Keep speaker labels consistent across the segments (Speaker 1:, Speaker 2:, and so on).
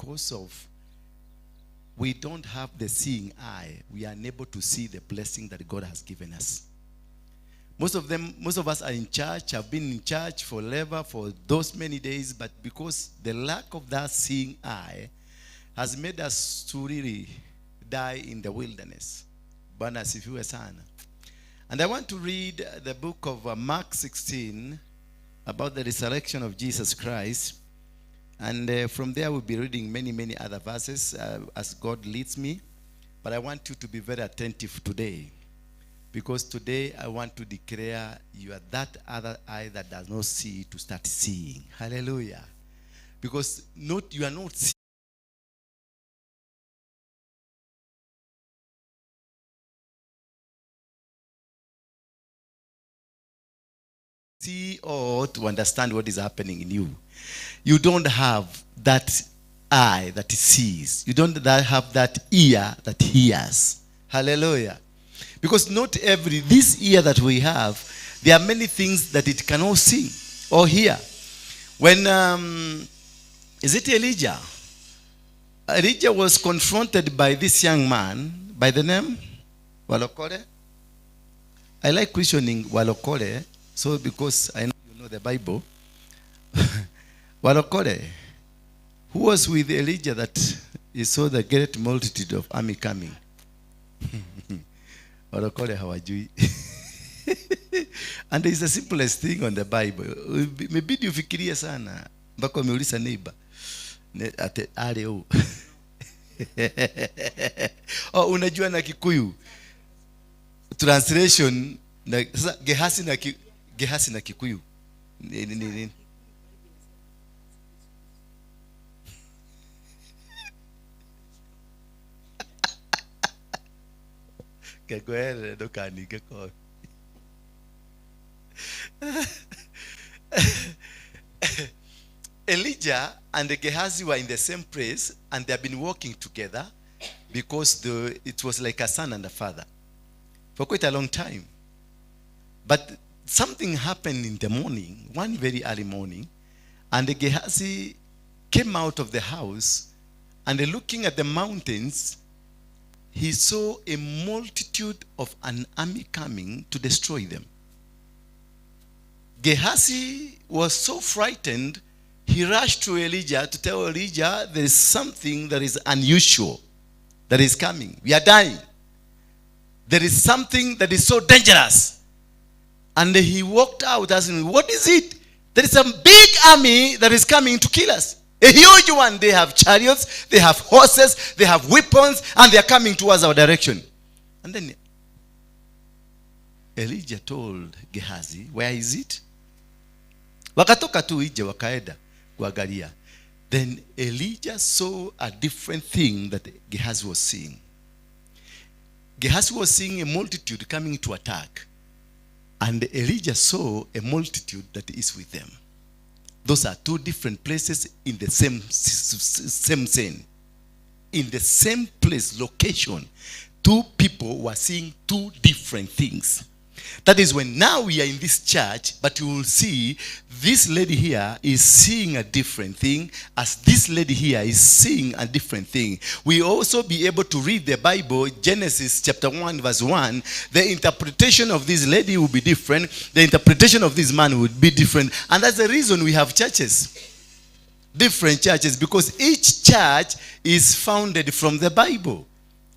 Speaker 1: because of we don't have the seeing eye. We are unable to see the blessing that God has given us. Most of us are in church, have been in church forever for those many days, but because the lack of that seeing eye has made us to really die in the wilderness. Bwana asifiwe sana. And I want to read the book of Mark 16 about the resurrection of Jesus Christ. And from there we'll be reading many other verses as God leads me. But I want you to be very attentive today. Because today I want to declare you are that other eye that does not see to start seeing. Hallelujah. Because you are not see or to understand what is happening in you. You don't have that eye that sees. You don't have that ear that hears. Hallelujah. Because not this ear that we have, there are many things that it cannot see or hear. When, is it Elijah? Elijah was confronted by this young man by the name Walokole. I like questioning Walokole, so because I know you know the Bible. Walokole, who was with Elijah that he saw the great multitude of army coming? Walokole hawajui. And it's the simplest thing on the Bible. Maybe you fikirie sana. Mpaka umeuliza neighbor. Ate ale o. Oh, unajua na Kikuyu. Translation na sasa Gehasi na Kikuyu. Nini? Kegwele dokani keko. Elijah and Gehazi were in the same place, and they have been working together because it was like a son and a father for quite a long time. But something happened in the morning, one very early morning, and Gehazi came out of the house, and looking at the mountains, he saw a multitude of an army coming to destroy them. Gehazi was so frightened, he rushed to Elijah to tell Elijah there is something that is unusual that is coming. We are dying. There is something that is so dangerous. And he walked out asking, what is it? There is a big army that is coming to kill us. A huge one. They have chariots, they have horses, they have weapons, and they are coming towards our direction. And then Elijah told Gehazi, where is it? Wakatoka tu ije wakaenda kuangalia. Then Elijah saw a different thing that Gehazi was seeing. Gehazi was seeing a multitude coming to attack. And Elijah saw a multitude that is with them. Those are two different places in the same scene. In the same place, location. Two people were seeing two different things. That is when now we are in this church, but you will see this lady here is seeing a different thing, as this lady here is seeing a different thing. We also be able to read the Bible, Genesis chapter 1 verse 1. The interpretation of this lady will be different. The interpretation of this man would be different. And that's the reason we have churches. Different churches, because each church is founded from the Bible.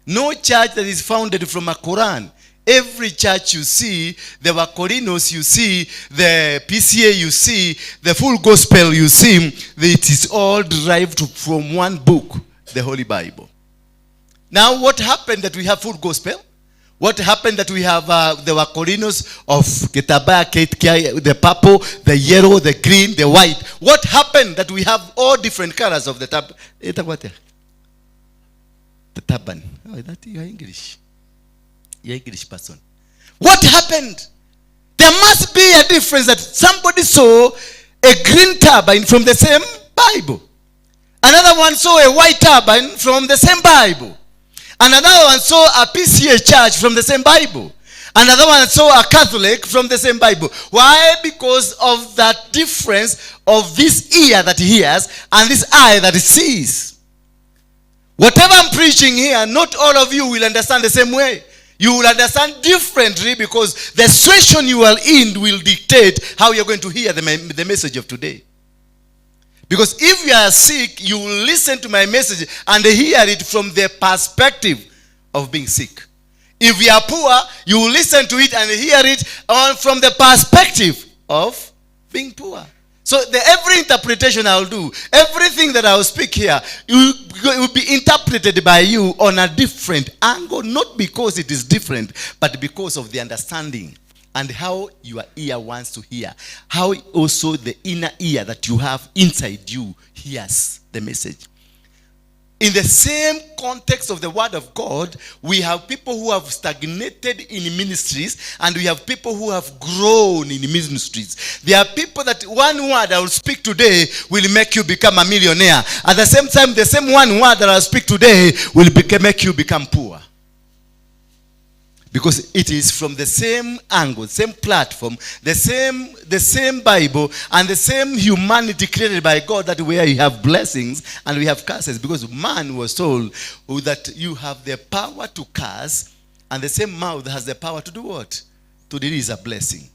Speaker 1: No church that is founded from a Quran. Every church you see, the Wakorinos you see, the PCA you see, the full gospel you see, it is all derived from one book, the Holy Bible. Now what happened that we have full gospel? What happened that we have the Wakorinos of Ketabaya, the purple, the yellow, the green, the white? What happened that we have all different colors of the turban? The turban. Oh, that you are English. You're English person. What happened? There must be a difference that somebody saw a green turban from the same Bible. Another one saw a white turban from the same Bible. Another one saw a PCA church from the same Bible. Another one saw a Catholic from the same Bible. Why? Because of that difference of this ear that hears and this eye that sees. Whatever I'm preaching here, not all of you will understand the same way. You will understand differently because the situation you are in will dictate how you're going to hear the message of today. Because if you are sick, you will listen to my message and hear it from the perspective of being sick. If you are poor, you will listen to it and hear it from the perspective of being poor. So every interpretation I'll do, everything that I'll speak here, it will be interpreted by you on a different angle, not because it is different, but because of the understanding and how your ear wants to hear. How also the inner ear that you have inside you hears the message. In the same context of the word of God, we have people who have stagnated in ministries and we have people who have grown in ministries. There are people that one word I will speak today will make you become a millionaire. At the same time, the same one word that I'll speak today will make you become poor. Because it is from the same angle, same platform, the same Bible, and the same humanity created by God, that where you have blessings and we have curses. Because man was told that you have the power to curse, and the same mouth has the power to do what? To release a blessing.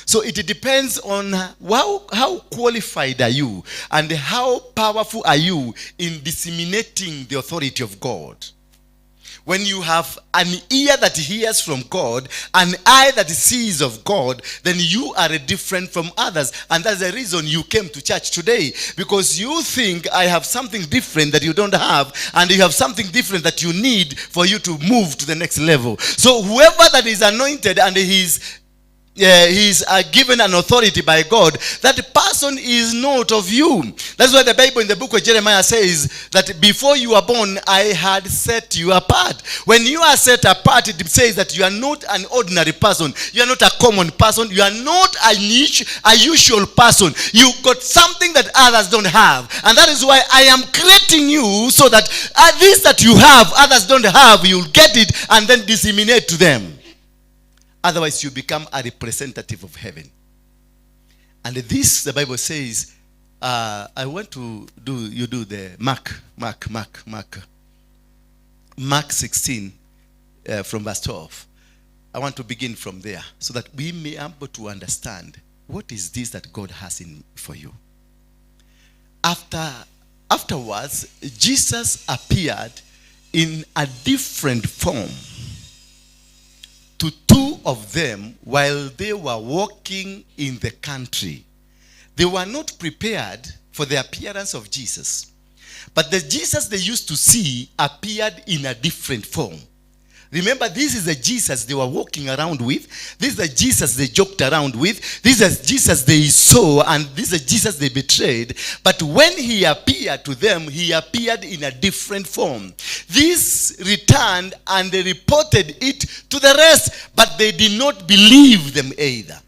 Speaker 1: So it depends on how qualified are you and how powerful are you in disseminating the authority of God. When you have an ear that hears from God, an eye that sees of God, then you are different from others. And that's the reason you came to church today. Because you think I have something different that you don't have, and you have something different that you need for you to move to the next level. So whoever that is anointed and he's given an authority by God, that person is not of you. That's why the Bible in the book of Jeremiah says that before you were born, I had set you apart. When you are set apart, it says that you are not an ordinary person. You are not a common person. You are not a usual person. You got something that others don't have. And that is why I am creating you so that this that you have, others don't have, you'll get it and then disseminate to them. Otherwise, you become a representative of heaven. And this, the Bible says, I want to do the Mark 16 from verse 12. I want to begin from there so that we may be able to understand what is this that God has in for you. Afterwards, Jesus appeared in a different form to two of them while they were walking in the country. They were not prepared for the appearance of Jesus. But the Jesus they used to see appeared in a different form. Remember, this is the Jesus they were walking around with. This is the Jesus they joked around with. This is the Jesus they saw, and this is the Jesus they betrayed. But when he appeared to them, he appeared in a different form. This returned and they reported it to the rest, but they did not believe them either.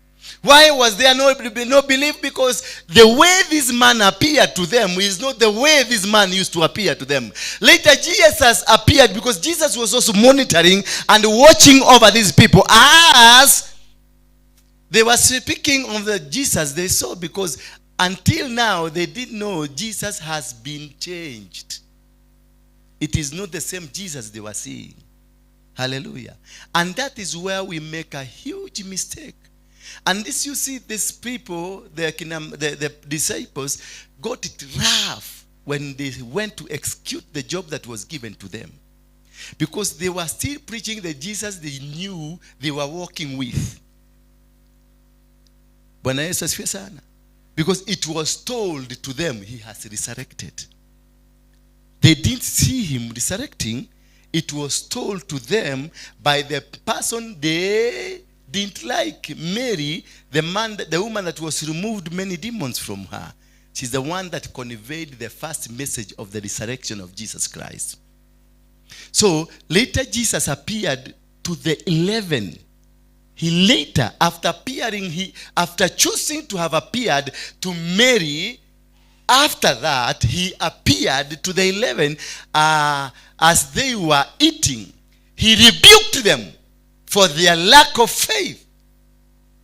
Speaker 1: Why was there no belief? Because the way this man appeared to them is not the way this man used to appear to them. Later, Jesus appeared because Jesus was also monitoring and watching over these people as they were speaking of the Jesus they saw, because until now they didn't know Jesus has been changed. It is not the same Jesus they were seeing. Hallelujah. And that is where we make a huge mistake. And this, you see, these people, the disciples, got it rough when they went to execute the job that was given to them. Because they were still preaching the Jesus they knew they were walking with. Because it was told to them, he has resurrected. They didn't see him resurrecting. It was told to them by the person they didn't like, Mary, the woman that was removed many demons from her. She's the one that conveyed the first message of the resurrection of Jesus Christ. So later Jesus appeared to the 11. He later, after choosing to have appeared to Mary, after that he appeared to the 11 as they were eating. He rebuked them for their lack of faith.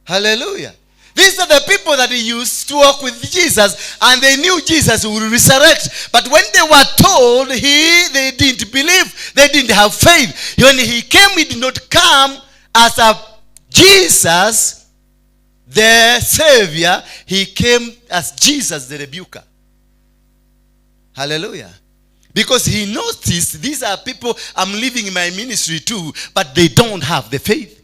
Speaker 1: Hallelujah. These are the people that used to walk with Jesus, and they knew Jesus would resurrect. But when they were told, they didn't believe. They didn't have faith. When he came, he did not come as a Jesus, the Savior. He came as Jesus, the rebuker. Hallelujah. Because he noticed these are people I'm living in my ministry too, but they don't have the faith.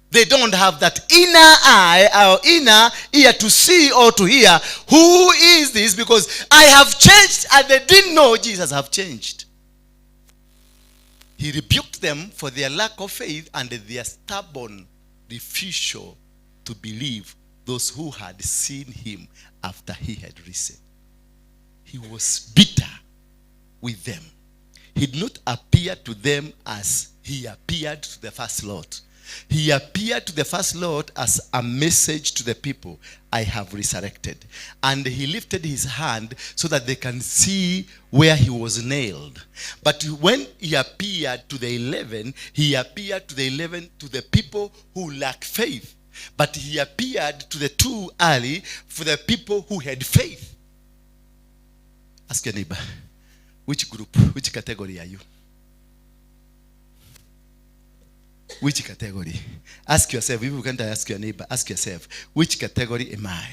Speaker 1: They don't have that inner eye or inner ear to see or to hear. Who is this? Because I have changed, and they didn't know Jesus have changed. He rebuked them for their lack of faith and their stubborn refusal to believe those who had seen him after he had risen. He was bitter with them. He did not appear to them as he appeared to the first lot. He appeared to the first Lord as a message to the people. I have resurrected. And he lifted his hand so that they can see where he was nailed. But when he appeared to the 11, he appeared to the 11 to the people who lacked faith. But he appeared to the two early for the people who had faith. Ask your neighbor, which group, which category are you? Which category? Ask yourself. If you can't ask your neighbor, ask yourself, which category am I?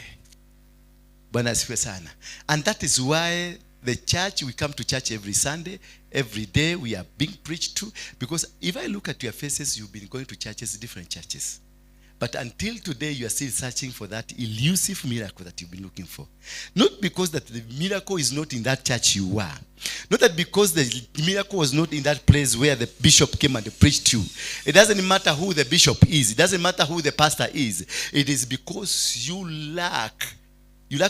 Speaker 1: Bwana asifiwe sana. And that is why the church, we come to church every Sunday, every day we are being preached to. Because if I look at your faces, you've been going to churches, different churches. But until today, you are still searching for that elusive miracle that you've been looking for. Not because that the miracle is not in that church you were. Not that because the miracle was not in that place where the bishop came and preached to you. It doesn't matter who the bishop is. It doesn't matter who the pastor is. It is because you lack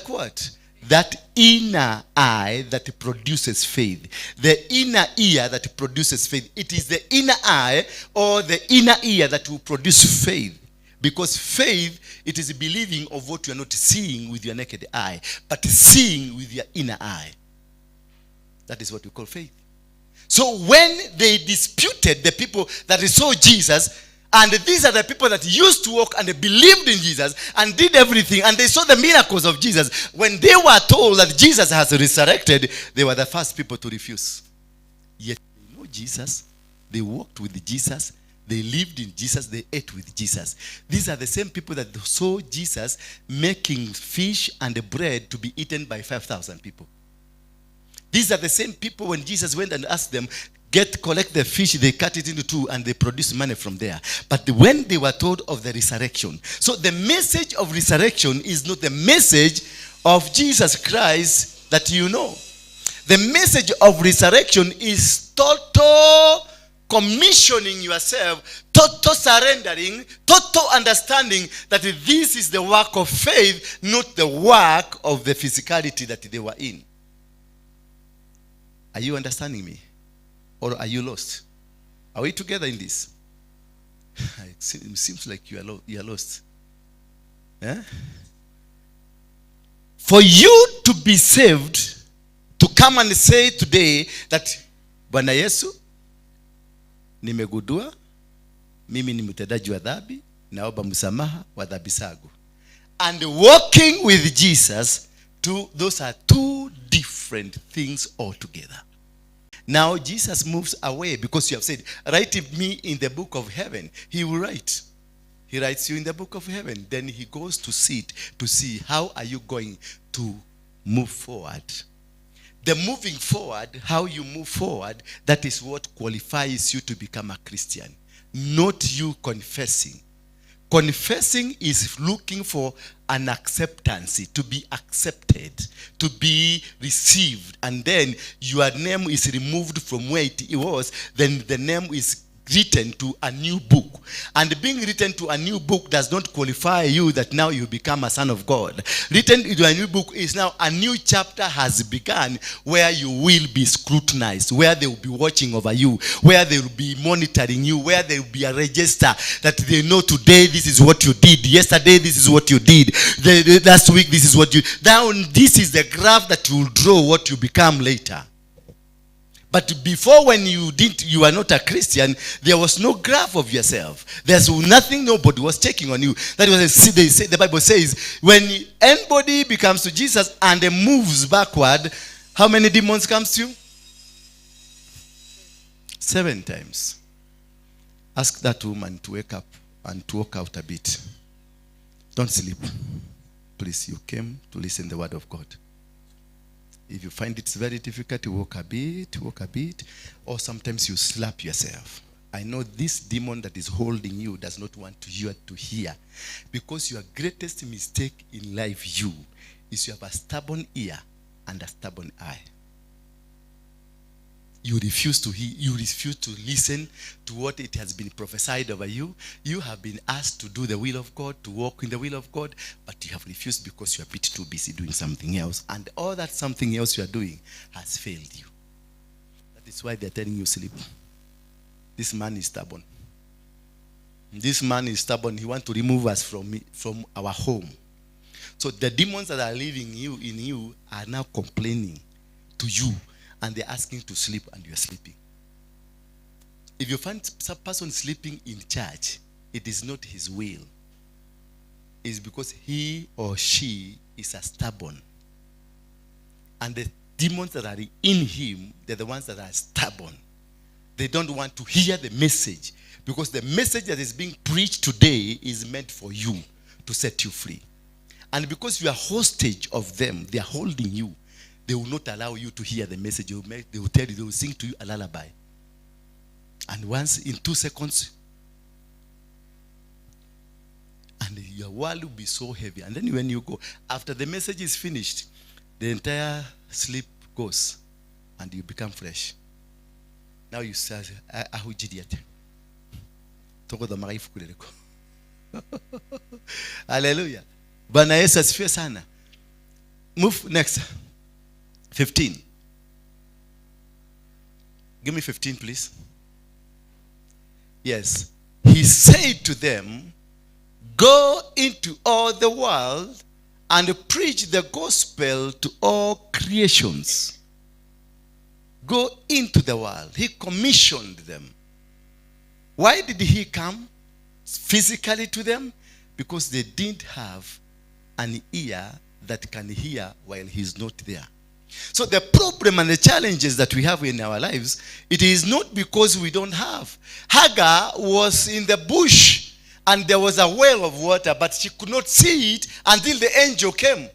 Speaker 1: what? That inner eye that produces faith. The inner ear that produces faith. It is the inner eye or the inner ear that will produce faith. Because faith, it is believing of what you are not seeing with your naked eye, but seeing with your inner eye. That is what we call faith. So when they disputed the people that saw Jesus, and these are the people that used to walk and they believed in Jesus and did everything, and they saw the miracles of Jesus, when they were told that Jesus has resurrected, they were the first people to refuse. Yet they know Jesus, they walked with Jesus, they lived in Jesus, they ate with Jesus. These are the same people that saw Jesus making fish and bread to be eaten by 5,000 people. These are the same people when Jesus went and asked them, collect the fish, they cut it into two and they produce money from there. But when they were told of the resurrection, so the message of resurrection is not the message of Jesus Christ that you know. The message of resurrection is total commissioning yourself, total surrendering, total understanding that this is the work of faith, not the work of the physicality that they were in. Are you understanding me? Or are you lost? Are we together in this? It seems like you are lost. Eh? For you to be saved, to come and say today that Bwana Yesu, nimegundua mimi ni mtendaji wa dhambi, naomba msamaha wa dhambi zangu. And walking with Jesus, those are two different things altogether. Now Jesus moves away because you have said, write me in the book of heaven. He will write. He writes you in the book of heaven. Then he goes to sit to see how are you going to move forward. The moving forward, how you move forward, that is what qualifies you to become a Christian. Not you confessing. Confessing is looking for an acceptance, to be accepted, to be received. And then your name is removed from where it was. Then the name is written to a new book. And being written to a new book does not qualify you that now you become a son of God. Written into a new book is now a new chapter has begun where you will be scrutinized, where they will be watching over you, where they will be monitoring you, where there will be a register that they know today this is what you did, yesterday this is what you did, last week this is what you... Now this is the graph that will draw what you become later. But before, when you were not a Christian, there was no graph of yourself. There's nothing, nobody was checking on you. That was the Bible says, when anybody becomes to Jesus and moves backward, how many demons comes to you? 7 times. Ask that woman to wake up and to walk out a bit. Don't sleep. Please, you came to listen to the word of God. If you find it very difficult to walk a bit, or sometimes you slap yourself. I know this demon that is holding you does not want you to hear. Because your greatest mistake in life, is you have a stubborn ear and a stubborn eye. You refuse to hear, you refuse to listen to what it has been prophesied over you. You have been asked to do the will of God, to walk in the will of God, but you have refused because you are a bit too busy doing something else. And all that something else you are doing has failed you. That is why they are telling you sleep. This man is stubborn. This man is stubborn. He wants to remove us from our home. So the demons that are living in you are now complaining to you. And they're asking to sleep, and you're sleeping. If you find some person sleeping in church, it is not his will. It's because he or she is a stubborn. And the demons that are in him, they're the ones that are stubborn. They don't want to hear the message, because the message that is being preached today is meant for you, to set you free. And because you are hostage of them, they are holding you. They will not allow you to hear the message. They will tell you, they will sing to you a lullaby. And once, in 2 seconds, and your world will be so heavy. And then when you go, after the message is finished, the entire sleep goes, and you become fresh. Now you say, hallelujah. Bwana Yesu asifiwe sana. Move next. 15. Give me 15, please. Yes. He said to them, go into all the world and preach the gospel to all creations. Go into the world. He commissioned them. Why did he come physically to them? Because they didn't have an ear that can hear while he's not there. So the problem and the challenges that we have in our lives, it is not because we don't have. Hagar was in the bush and there was a well of water, but she could not see it until the angel came.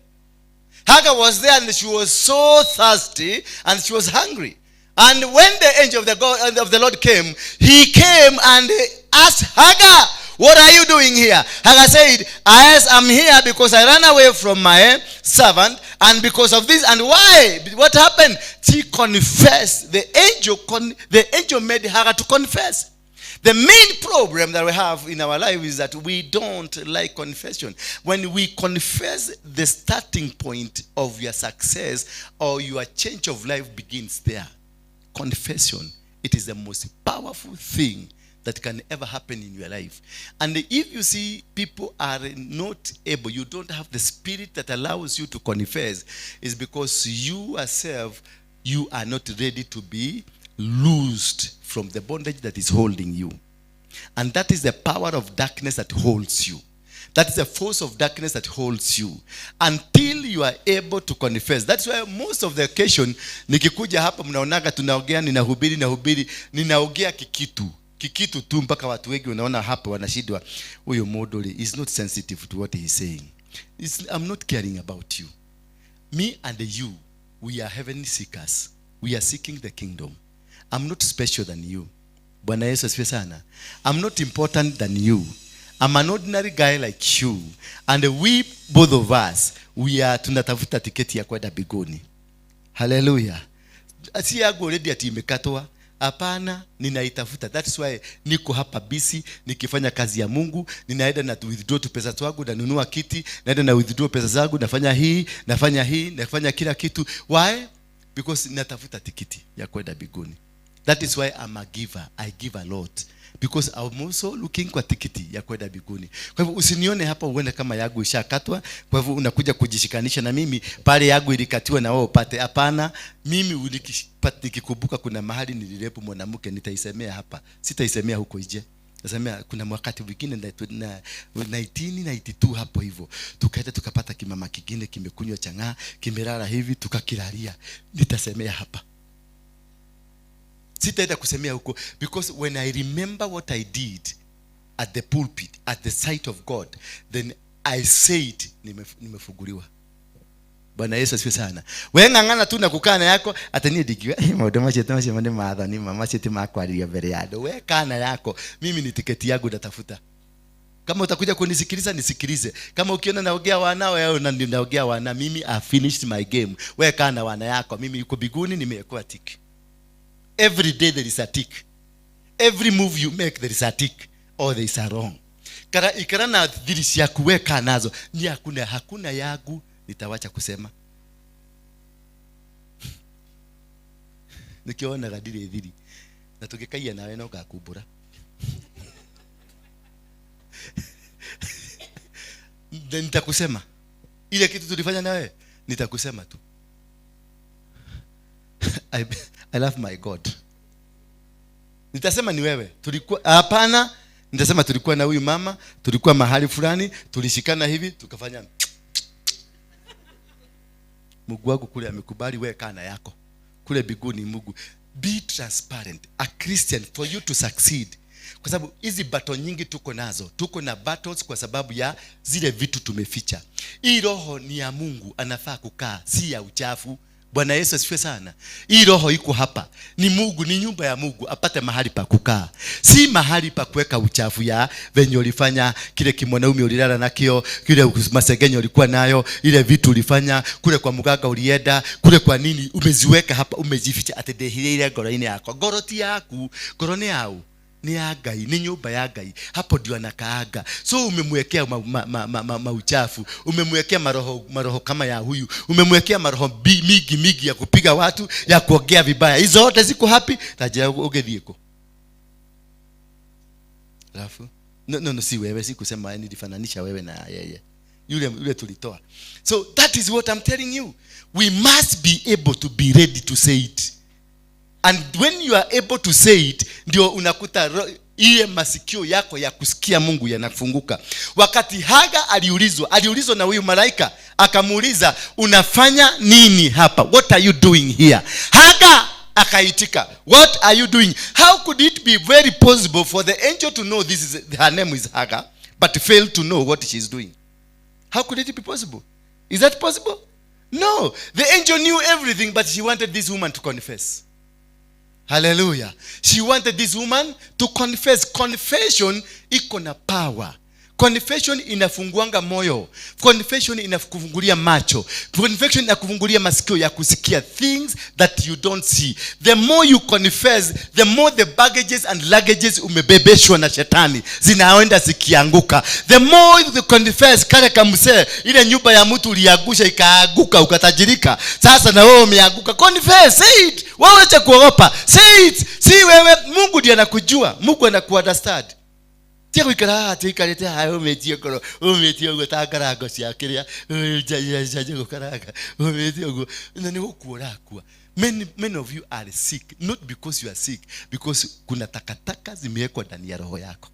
Speaker 1: Hagar was there and she was so thirsty and she was hungry. And when the angel of the Lord came, he came and asked Hagar, what are you doing here? Hagar said, I'm here because I ran away from my servant, and because of this. And why? What happened? She confessed. The angel made Hagar to confess. The main problem that we have in our life is that we don't like confession. When we confess, the starting point of your success or your change of life begins there. Confession. It is the most powerful thing that can ever happen in your life. And if you see people are not able, you don't have the spirit that allows you to confess, is because you yourself, you are not ready to be loosed from the bondage that is holding you. And that is the power of darkness that holds you. That is the force of darkness that holds you until you are able to confess. That's why most of the occasion, nikikuja hapa mnaonaga tunaongea, ninaongea kikitu tu mpaka watu wengi unaona hapa wanashindwa, huyo model is not sensitive to what he is saying. I'm not caring about you. Me and you, we are heavenly seekers. We are seeking the kingdom. I'm not special than you. Bwana Yesu asifiwe sana. I'm not important than you. I'm an ordinary guy like you. And we, both of us, we are tunatafuta tiketi ya kwenda mbinguni. Hallelujah. Si yangu already ati imekatwa. Hapana, ninaitafuta. That's why niko hapa busy nikifanya kazi ya Mungu. Ninaenda na withdraw tu pesa zangu, nanunua kiti, naenda na withdraw pesa zangu, nafanya kila kitu. Why? Because natafuta tiketi ya kwenda mbinguni. That is why I'm a giver. I give a lot. Because I'm also looking kwa tikiti ya kwenda mbinguni. Kwa hivyo usinione hapa uone kama yangu ishakatwa, kwa hivyo unakuja kujishikanisha na mimi pale yangu ilikatiwa na wewe upate. Hapana, mimi nikikumbuka kuna mahali nililepo mwanamke nitaisemea hapa. Sitaisemea huko nje. Nasemea kuna wakati mwingine na 1992 hapo hivyo. Tukaenda tukapata kimama kingine kimekunywa chang'aa, kimelala hivi tukakilalia. Nitasemea hapa. Sitaenda kusemea huko, because when I remember what I did at the pulpit, at the sight of God, then I said nimefunguliwa. Bwana Yesu asifiwe sana. Wewe ngangana tu na kukana yako atanie digiwa maodo mache mande maadha ni mama cheti makwalia mbele yado. Wewe kana yako, mimi ni tiketi yangu natafuta. Kama utakuja kunisikiliza nisikilize. Kama ukiona naongea wana wewe na naongea wana, mimi I finished my game. Wewe kana wana yako, mimi yuko biguni nimekuwa tiki. Every day there is a tick. Every move you make there is a tick or there is a wrong. Ikara na dirisi ya kuweka nazo ni hakuna yangu nitawacha kusema. Nikiona gadiri dhiri na tukikaia nawe na ukakubura. Then nitakusema ile kitu tulifanya nawe, nitakusema tu. I love my God. Nitasema ni wewe. Tulikuwa hapana, nitasema tulikuwa na huyu mama, tulikuwa mahali fulani, tulishikana hivi, tukafanya. Mungu wangu kule amekubali, wewe kana yako. Kule biguni Mungu. Be transparent. A Christian, for you to succeed. Kwa sababu hizi battle nyingi tuko nazo. Tuko na battles kwa sababu ya zile vitu tumeficha. Hii roho ni ya Mungu, anafaa kukaa, si ya uchafu. Bwana Yesu asifiwe sana. Hii roho iko hapa. Ni Mungu, ni nyumba ya Mungu, apate mahali pa kukaa. Si mahali pa kuweka uchafu ya venye ulifanya kile kimwanaume ulilala nakio, kile masegenyo ulikuwa nayo, ile vitu ulifanya, kule kwa mganga ulienda, kule kwa nini umeziweka hapa, umezificha atedehile ile ngoro-ini yako. Ngoro ti yaku, ngoro ni yao. Ni ya Ngai, ni nyumba ya Ngai. Hapo ndio anakaaga. So umemwekea uchafu, umemwekea maroho kama ya huyu, umemwekea maroho migi ya kupiga watu, ya kuongea vibaya. Hizo zote ziko hapi, taja ugedhieko. Alafu no si wewe, si kusema nilifananisha wewe na yeye. Yule tulitoa. So that is what I'm telling you. We must be able to be ready to say it. And when you are able to say it, ndio unakuta ile masikio yako ya kusikia Mungu yanafunguka. Wakati Haga aliulizwa na huyu malaika, akamuuliza, unafanya nini hapa? What are you doing here? Haga akaitika, what are you doing? How could it be very possible for the angel to know her name is Haga, but fail to know what she's doing? How could it be possible? Is that possible? No. The angel knew everything, but she wanted this woman to confess. Hallelujah. She wanted this woman to confess. Confession iko na power. Confession inafunguanga moyo. Confession inakufungulia macho. Confession inakufungulia masikio ya kusikia things that you don't see. The more you confess, the more the baggages and luggages umebebeshwa na shetani zinaenda zikianguka. The more you confess, kale kamse ile nyumba ya mtu uliagusha ikaaguka ukatajirika. Sasa na wewe umeanguka. Confess, say it. Wewe acha kuogopa. Say it. Si wewe, Mungu ndiye anakujua. Mungu anakuunderstand. Tiago ikara tikaleta hayo metio umetio gutangarago cia kiria jajago karaga umetio nani ukura kwa. Many of you are sick, not because you are sick, because kuna takataka zimewekwa ndani ya roho yako.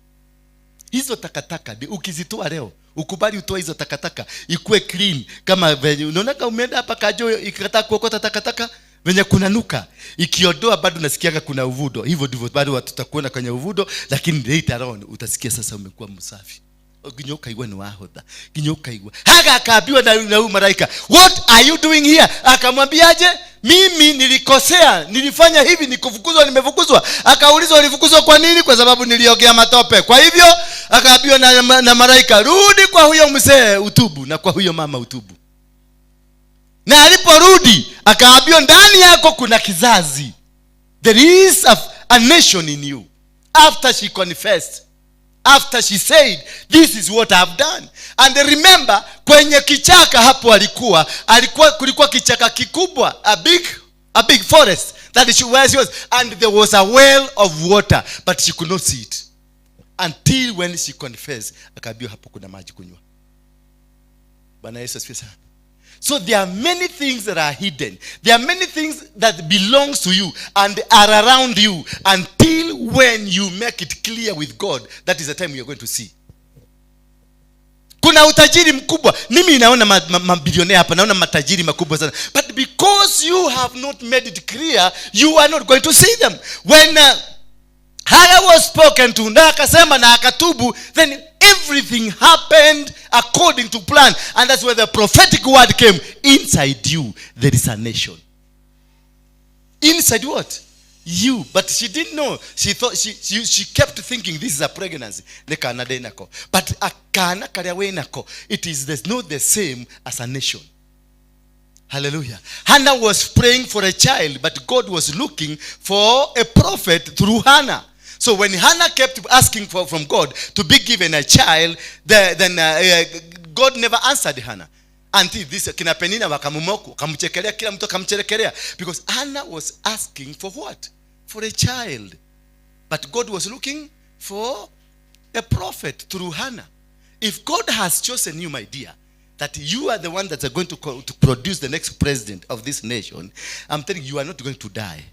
Speaker 1: Hizo takataka ukizitoa leo, ukubali utoe hizo takataka, ikuwe clean. Kama unaona kama umeenda hapa kajo ikikataa kuokota takataka venye kuna nuka, ikiondoa bado nasikiaga kuna uvudo. Hivyo ndivyo bado watu tutakuona kwenye uvudo, lakini later on utasikia sasa umekuwa msafi. Ginyoka igwa ni wahodha. Ginyoka igwa. Haga akaambiwa na huyu malaika, what are you doing here? Akamwambiaje? Mimi nilikosea, nilifanya hivi, nikufukuzwa, nimefukuzwa. Akaulizwa ulifukuzwa kwa nini? Kwa sababu niliogea matope. Kwa hivyo akaambiwa na malaika, rudi kwa huyo mzee utubu, na kwa huyo mama utubu. Na aliporudi akaambiwa ndani yako kuna kizazi. There is a nation in you. After she confessed, after she said, this is what I've done. And remember, kwenye kichaka hapo kulikuwa kichaka kikubwa, a big forest That is where she was. And there was a well of water, but she could not see it. Until when she confessed, akaambiwa hapo kuna maji kunywa. Bwana Yesu asifiwe sana. So there are many things that are hidden. There are many things that belongs to you and are around you until when you make it clear with God. That is the time you are going to see. Kuna utajiri mkubwa. Mimi naona mabilionea hapa, naona matajiri makubwa sana. But because you have not made it clear, you are not going to see them. When Hannah was spoken to, na akasema na akatubu, then everything happened according to plan. And that's where the prophetic word came. Inside you, there is a nation. Inside what? You. But she didn't know. She thought, she kept thinking this is a pregnancy. But it is not the same as a nation. Hallelujah. Hannah was praying for a child, but God was looking for a prophet through Hannah. So when Hannah kept asking from God to be given a child, then God never answered Hannah. Until this kina Penina wakamumoko, kamchekelea kila mtu kamchekelea, because Hannah was asking for what? For a child. But God was looking for a prophet through Hannah. If God has chosen you, my dear, that you are the one that's going to produce the next president of this nation, I'm telling you, you are not going to die.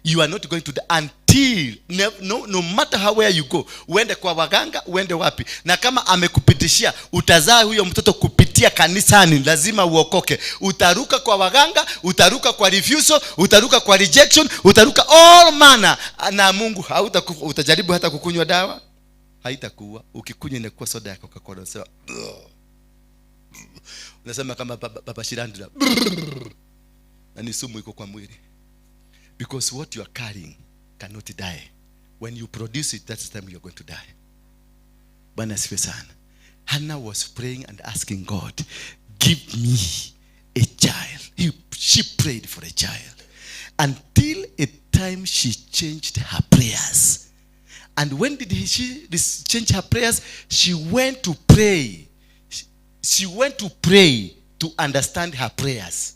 Speaker 1: You are not going to die until, no matter how where you go, uende kwa waganga, uende wapi. Na kama amekupitishia, utazaa huyo mtoto kupitia kanisani, lazima uokoke. Utaruka kwa waganga, utaruka kwa refusal, utaruka kwa rejection, utaruka all manner. Na Mungu hautakufa. Utajaribu hata kukunywa dawa, haitakuwa. Ukikunywa inakuwa soda ya Coca-Cola, unasema unasema kama Baba Shirandula, na ni sumu iko kwa mwili. Because what you are carrying cannot die. When you produce it, that's the time you're going to die. Bwana asifiwe sana. Hannah was praying and asking God, give me a child. She prayed for a child. Until a time she changed her prayers. And when did she change her prayers? She went to pray. She went to pray to understand her prayers.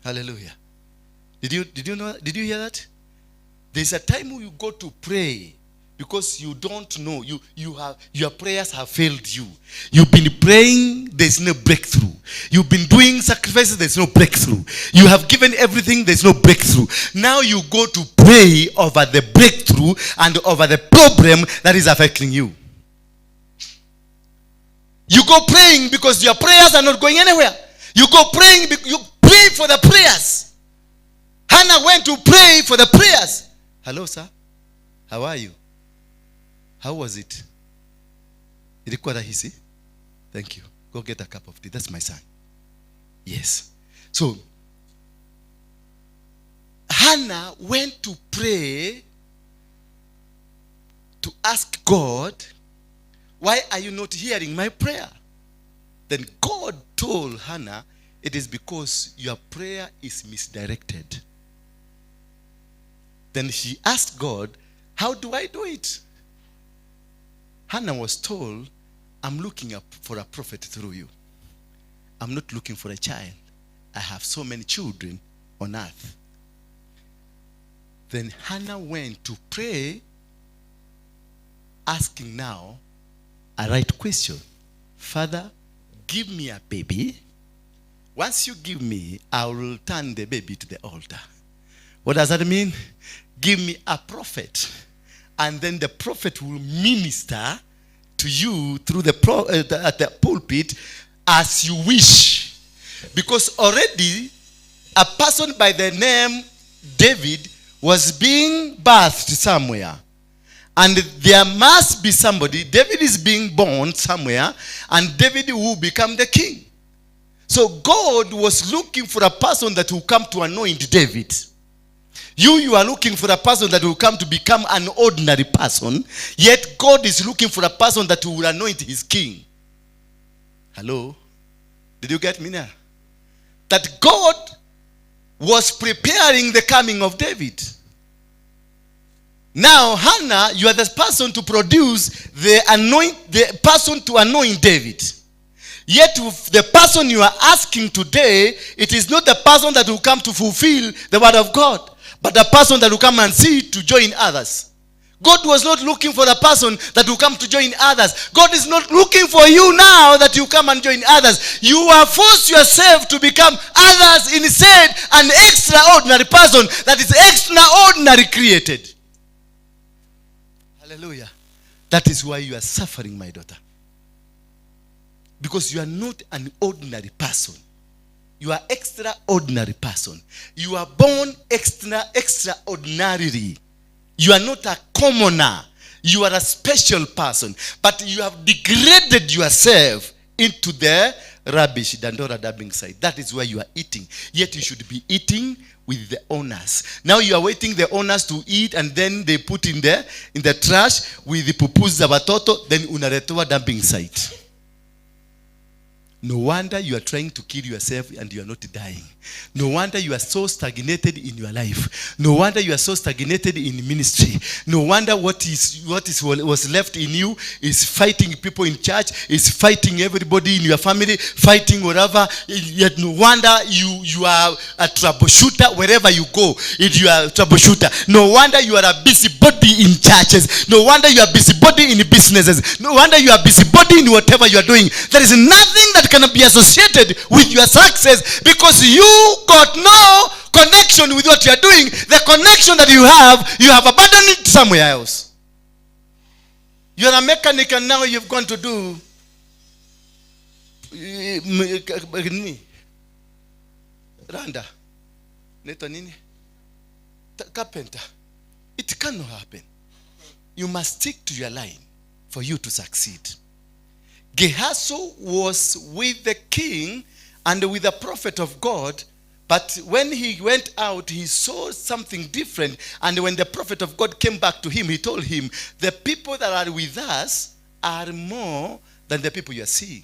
Speaker 1: Hallelujah. Did you hear that? There's a time when you go to pray because you don't know. Your prayers have failed you. You've been praying, there's no breakthrough. You've been doing sacrifices, there's no breakthrough. You have given everything, there's no breakthrough. Now you go to pray over the breakthrough and over the problem that is affecting you. You go praying because your prayers are not going anywhere. You go praying, you pray for the prayers. Hannah went to pray for the prayers. Hello, sir. How are you? How was it? Ilikuwa rahisi? Thank you. Go get a cup of tea. That's my son. Yes. So, Hannah went to pray to ask God, why are you not hearing my prayer? Then God told Hannah, it is because your prayer is misdirected. Then she asked God, how do I do it? Hannah was told, I'm looking up for a prophet through you. I'm not looking for a child. I have so many children on earth. Then Hannah went to pray, asking now a right question. Father, give me a baby. Once you give me, I will turn the baby to the altar. What does that mean? Give me a prophet. And then the prophet will minister to you through at the pulpit as you wish. Because already a person by the name David was being birthed somewhere. And there must be somebody. David is being born somewhere. And David will become the king. So God was looking for a person that will come to anoint David. You are looking for a person that will come to become an ordinary person. Yet God is looking for a person that will anoint his king. Hello? Did you get me now? That God was preparing the coming of David. Now, Hannah, you are the person to produce the person to anoint David. Yet the person you are asking today, it is not the person that will come to fulfill the word of God. but a person that will come and see to join others. God was not looking for the person that will come to join others. God is not looking for you now that you come and join others. You have forced yourself to become others instead, an extraordinary person that is extraordinary created. Hallelujah. That is why you are suffering, my daughter. Because you are not an ordinary person. You are extraordinary person. You are born extraordinarily. You are not a commoner. You are a special person. But you have degraded yourself into the rubbish, Dandora dubbing side. That is where you are eating. Yet you should be eating with the owners. Now you are waiting the owners to eat, and then they put in the trash with the pupus za watoto, then unaletewa dumping site. No wonder you are trying to kill yourself and you are not dying. No wonder you are so stagnated in your life. No wonder you are so stagnated in ministry. No wonder what was left in you is fighting people in church, is fighting everybody in your family, fighting whatever. Yet no wonder you are a troubleshooter wherever you go. If you are a troubleshooter, no wonder you are a busybody in churches. No wonder you are busybody in businesses. No wonder you are busybody in whatever you are doing. There is nothing that cannot be associated with your success, because you got no connection with what you are doing. The connection that you have abandoned it somewhere else. You are a mechanic and now you've gone to do Randa. Carpenter. It cannot happen. You must stick to your line for you to succeed. Gehazi was with the king and with the prophet of God, but when he went out, he saw something different. And when the prophet of God came back to him, he told him, the people that are with us are more than the people you are seeing.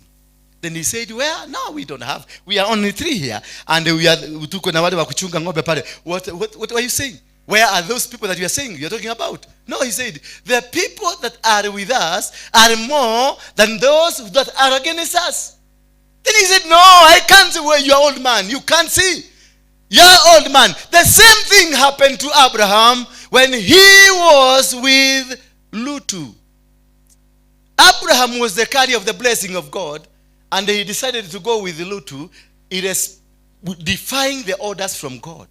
Speaker 1: Then he said, well, no, we don't have. We are only 3 here. And we are tuko na wale wa kuchunga ng'ombe pale. What are you saying? Where are those people that you are saying you're talking about? No, he said, the people that are with us are more than those that are against us. Then he said, no, I can't see where you are, old man. You can't see. You're old man. The same thing happened to Abraham when he was with Lot. Abraham was the carrier of the blessing of God, and he decided to go with Lot. It is defying the orders from God.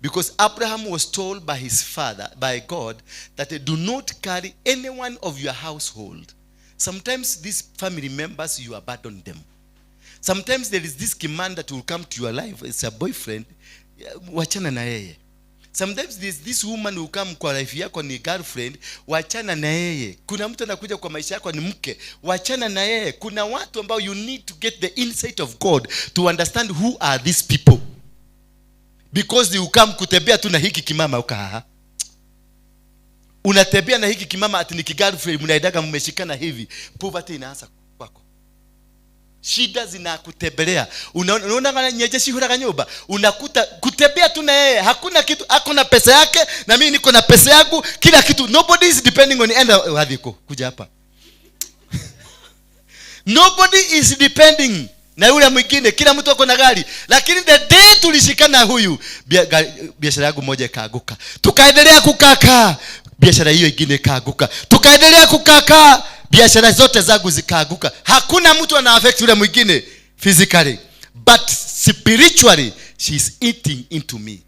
Speaker 1: Because Abraham was told by his father, by God, that do not carry anyone of your household. Sometimes these family members, you abandon them. Sometimes there is this command that will come to your life. It's a boyfriend. Wachana na yeye. Sometimes there's this woman who come kwa life yako ni girlfriend. Wachana na yeye. Kuna mtu anakuja kwa maisha yako ni mke. Wachana na yeye. Kuna watu ambao you need to get the insight of God to understand who are these people. Because you come kutembea tu na hiki kimama ukaha. Unatembea na hiki kimama ati ni girlfriend, mnaidaga mmeshikana hivi. Poverty inaanza kwako. Shida zinakutembelea. Unaona nyejeshi hura nyoba. Unakuta kutembea tu na yeye, hakuna kitu, hakuna pesa yake na mimi niko na pesa yangu, kila kitu. Nobody is depending on enda hadhiko kuja hapa. Nobody is depending na yule mwingine, kila mtu ako na gari. Lakini the day tulishikana huyu, biashara yangu moja ikaaguka. Tukaendelea kukaa, biashara hiyo nyingine ikaaguka. Tukaendelea kukaa, biashara zote zangu zikaaguka. Hakuna mtu ana affect yule mwingine physically, but spiritually she is eating into me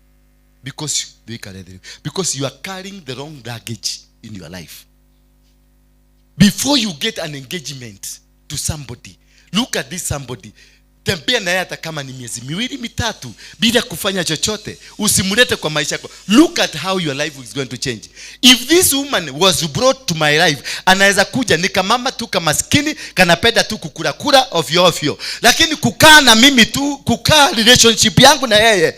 Speaker 1: because you are carrying the wrong baggage in your life. Before you get an engagement to somebody, look at this somebody. Tembea naye hata kama ni miezi 2 3 bila kufanya chochote. Usimulete kwa maisha yako. Look at how your life is going to change. If this woman was brought to my life, anaweza kuja ni kama tu kama maskini, kanapenda tu kukura ovyo. Lakini kukaa na mimi tu, kukaa relationship yangu na yeye,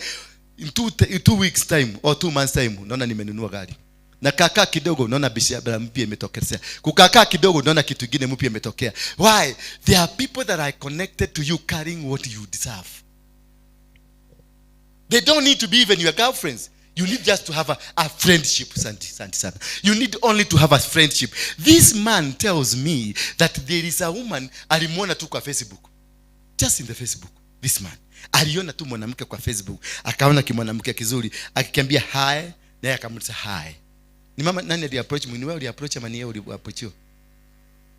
Speaker 1: in 2 weeks time or 2 months time, naona nimenunua gari. Na kaka kidogo naona biashara mpya imetokea. Kukaa kidogo naona kitu kingine mpya imetokea. Why? There are people that are connected to you carrying what you deserve. They don't need to be even your girlfriends. You need just to have a friendship. Santi. You need only to have a friendship. This man tells me that there is a woman alimwona tu kwa Facebook. Just in the Facebook. This man. Aliona tu mwanamke kwa Facebook, akaona kimwanamke kizuri, akikiambia hi, naye akamwita hi. Ni mama nani ali approach mwini wewe, uli approach ama ni yeye uli approach?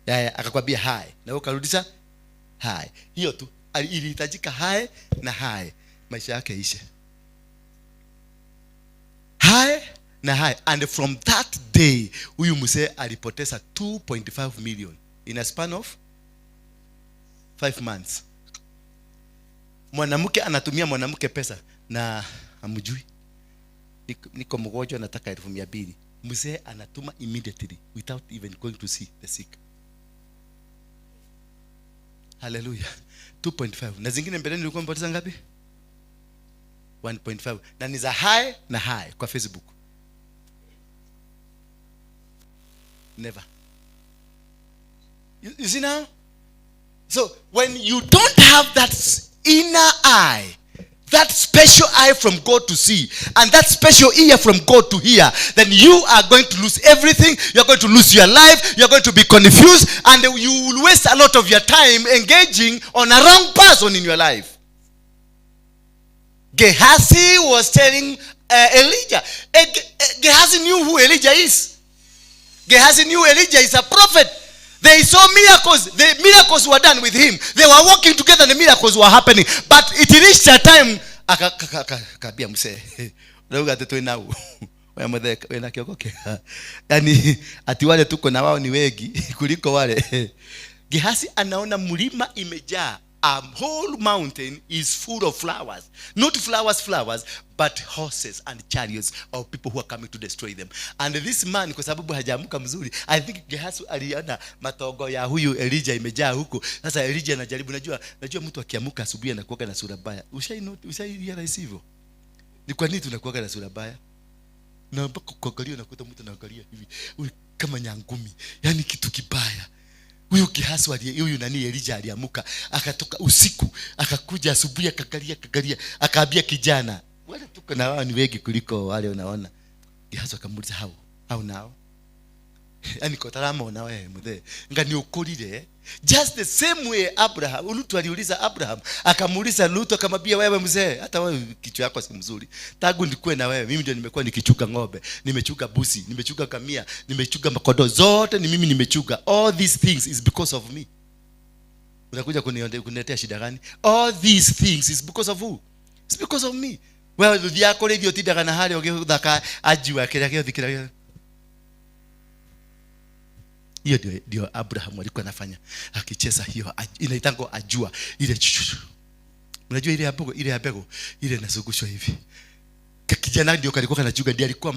Speaker 1: Yeye akakwambia hi, na wewe ukarudisha hi. Hiyo tu ilihitajika hi na hi, maisha yake ishe. Hi na hi, and from that day huyu mzee alipoteza 2.5 million in a span of 5 months. Mwanamke anatumia mwanamke pesa na hamjui. Niko mgonjwa nataka 200,000. Mzee anatuma immediately without even going to see the sick. Hallelujah. 2.5. Na zingine mbeleni ulikuwa mpoteza ngapi? 1.5. Na ni za high na high kwa Facebook. Never. You see now? So when you don't have that inner eye, that special eye from God to see, and that special ear from God to hear, then you are going to lose everything. You are going to lose your life. You are going to be confused, and you will waste a lot of your time engaging on a wrong person in your life. Gehazi was telling Elijah. Gehazi knew who Elijah is. Gehazi knew Elijah is a prophet. They saw miracles. The miracles were done with him. They were walking together and the miracles were happening. But it reached a time. Akabia mse. Unauga teto nao. Wewe wena kiokoke. Yaani ati wale tuko na wao ni wengi kuliko wale. Gehazi anaona mlima imejaa. A whole mountain is full of flowers. Not flowers, but horses and chariots of people who are coming to destroy them. And this man, kwa sababu hajaamka mzuri, I think Gehazi aliona matogo ya huyu Elijah imejaa huko. Sasa Elijah anajaribu, najua mtu akiamka asubuhi anakuwa na sura mbaya. Ushai realize hivyo? Ni kwa nini tunakuwa na sura mbaya? Na mpaka kuangalia nakuta mtu anaangalia hivi kama nyangumi. Yaani kitu kibaya. Huyu Gehazi huyu nani Elijah aliamka, akatoka usiku, akakuja asubuhi akakalia, akaambia kijana, wale tuko na wao ni wengi kuliko wale unaona. Gehazi akamuuliza hao nao. Yaani kwa talama una wewe mzee. Ngani ukolile. Just the same way Abraham, Lutu aliuliza Abraham, akamuuliza Lutu akamwambia wewe mzee, hata wewe kichwa yako si mzuri. Tangu nikuwe na wewe, mimi ndio nimekuwa nikichuka ng'ombe, nimechuka busi, nimechuka kamia, nimechuka makondo zote ni mimi nimechuka. All these things is because of me. Unakuja kuniletea shida gani? All these things is because of who? It's because of me. Wewe ndio yako radio tidaka na hali ongea ajua kile kile. Hiyo ndio Abraham alikuwa anafanya, akicheza hiyo inaitangwa ajua ile chuchu. Unajua ile abego ile inazungushwa hivi. Kijana ndio kalikuwa kanachuga, ndiye alikuwa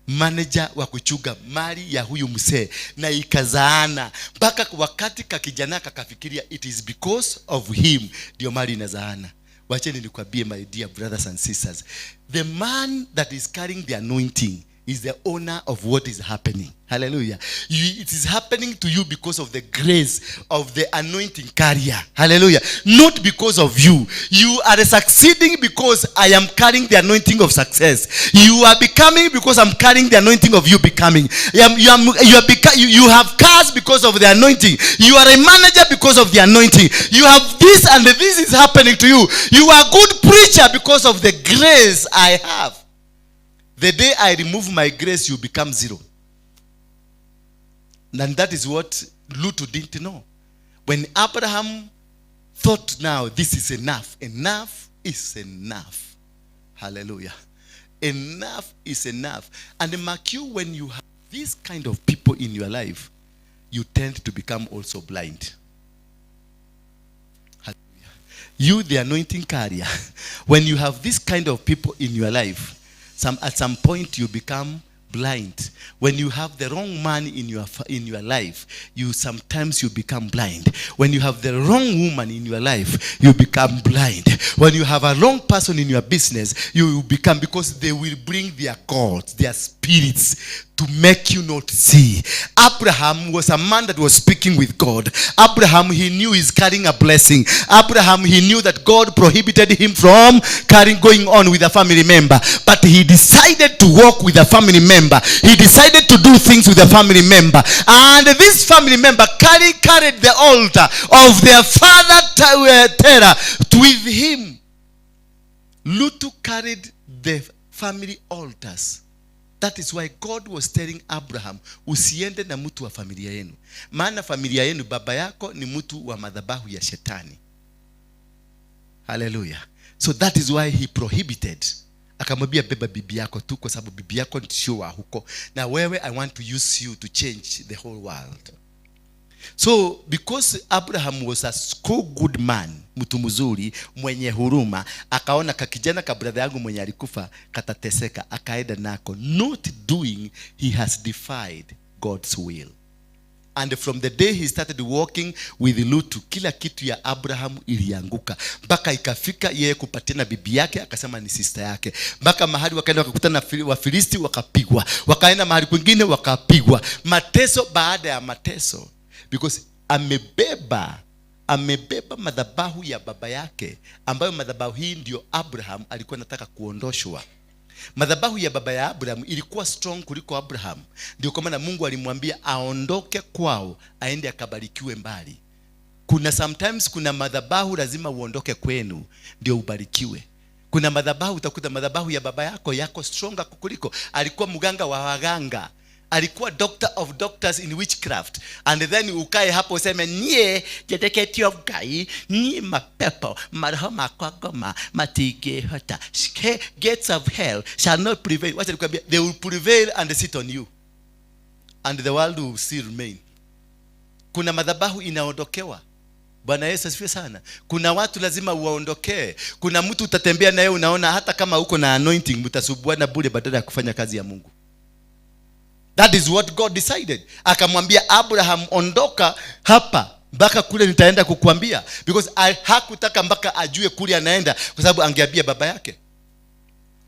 Speaker 1: manager wa kuchuga mali ya huyu mzee, na ikazaana mpaka wakati kijana kakafikiria it is because of him ndio mali inazaana. Wacheni nikwambie my dear brothers and sisters, the man that is carrying the anointing is the owner of what is happening. Hallelujah. It is happening to you because of the grace of the anointing carrier. Hallelujah. Not because of you. You are succeeding because I am carrying the anointing of success. You are becoming because I'm carrying the anointing of you becoming. You have cars because of the anointing. You are a manager because of the anointing. You have this and this is happening to you. You are a good preacher because of the grace I have. The day I remove my grace, you become zero. And that is what Lutu didn't know. When Abraham thought, now this is enough. Enough is enough. Hallelujah. Enough is enough. And mark you, when you have these kind of people in your life, you tend to become also blind. Hallelujah. You, the anointing carrier, when you have this kind of people in your life, at some point you become blind. When you have the wrong man in your life, sometimes you become blind. When you have the wrong woman in your life, you become blind. When you have a wrong person in your business, you will become, because they will bring their gods, their spirits to make you not see. Abraham was a man that was speaking with God. Abraham, he knew he's carrying a blessing. Abraham, he knew that God prohibited him from going on with a family member. But he decided to walk with a family member member. He decided to do things with a family member. And this family member carried the altar of their father Terah with him. Lutu carried the family altars. That is why God was telling Abraham, usiende na mtu wa familia yenu. Maana familia yenu baba yako ni mtu wa madhabahu ya shetani. Hallelujah. So that is why he prohibited. Akamwambia beba bibi yako tu kwa sababu bibi yako ndio wa huko. Na wewe, I want to use you to change the whole world. So because Abraham was a good man, mtu mzuri, mwenye huruma, akaona kakijana ka brother yangu mwenye alikufa katateseka, akaenda nako, not doing, he has defied God's will. And from the day he started walking with Lutu, kila kitu ya Abraham ilianguka. Mpaka ikafika yeye kupatiana bibi yake, akasema ni sister yake. Mpaka mahali wakaenda wakakutana na Wafilisti wakapigwa. Wakaenda mahali kwingine wakapigwa. Mateso baada ya mateso. Because amebeba madhabahu ya baba yake, ambayo madhabahu hii ndio Abraham alikuwa anataka kuondoshwa. Madhabahu ya baba ya Abraham ilikuwa strong kuliko Abraham. Ndio kwa maana Mungu alimwambia aondoke kwao, aende akabarikiwe mbali. Sometimes kuna madhabahu lazima uondoke kwenu ndio ubarikiwe. Kuna madhabahu utakuta madhabahu ya baba yako stronger kuliko. Alikuwa mganga wa waganga. Alikuwa doctor of doctors in witchcraft. And then ukae hapo useme nie jedeketi of guy, nie mapepo, marhoma kwa goma, matige hota. Gates of hell shall not prevail. What alikwambia? They will prevail and sit on you. And the world will still remain. Kuna madhabahu inaondokewa. Bwana Yesu asifiwe sana. Kuna watu lazima uwaondokee. Kuna mtu utatembea naye unaona hata kama uko na anointing mtasubuana bure badala ya kufanya kazi ya Mungu. That is what God decided. Akamwambia Abraham, ondoka hapa mpaka kule nitaenda kukuambia. Because hakutaka mpaka ajue kule anaenda kwa sababu angeambia baba yake.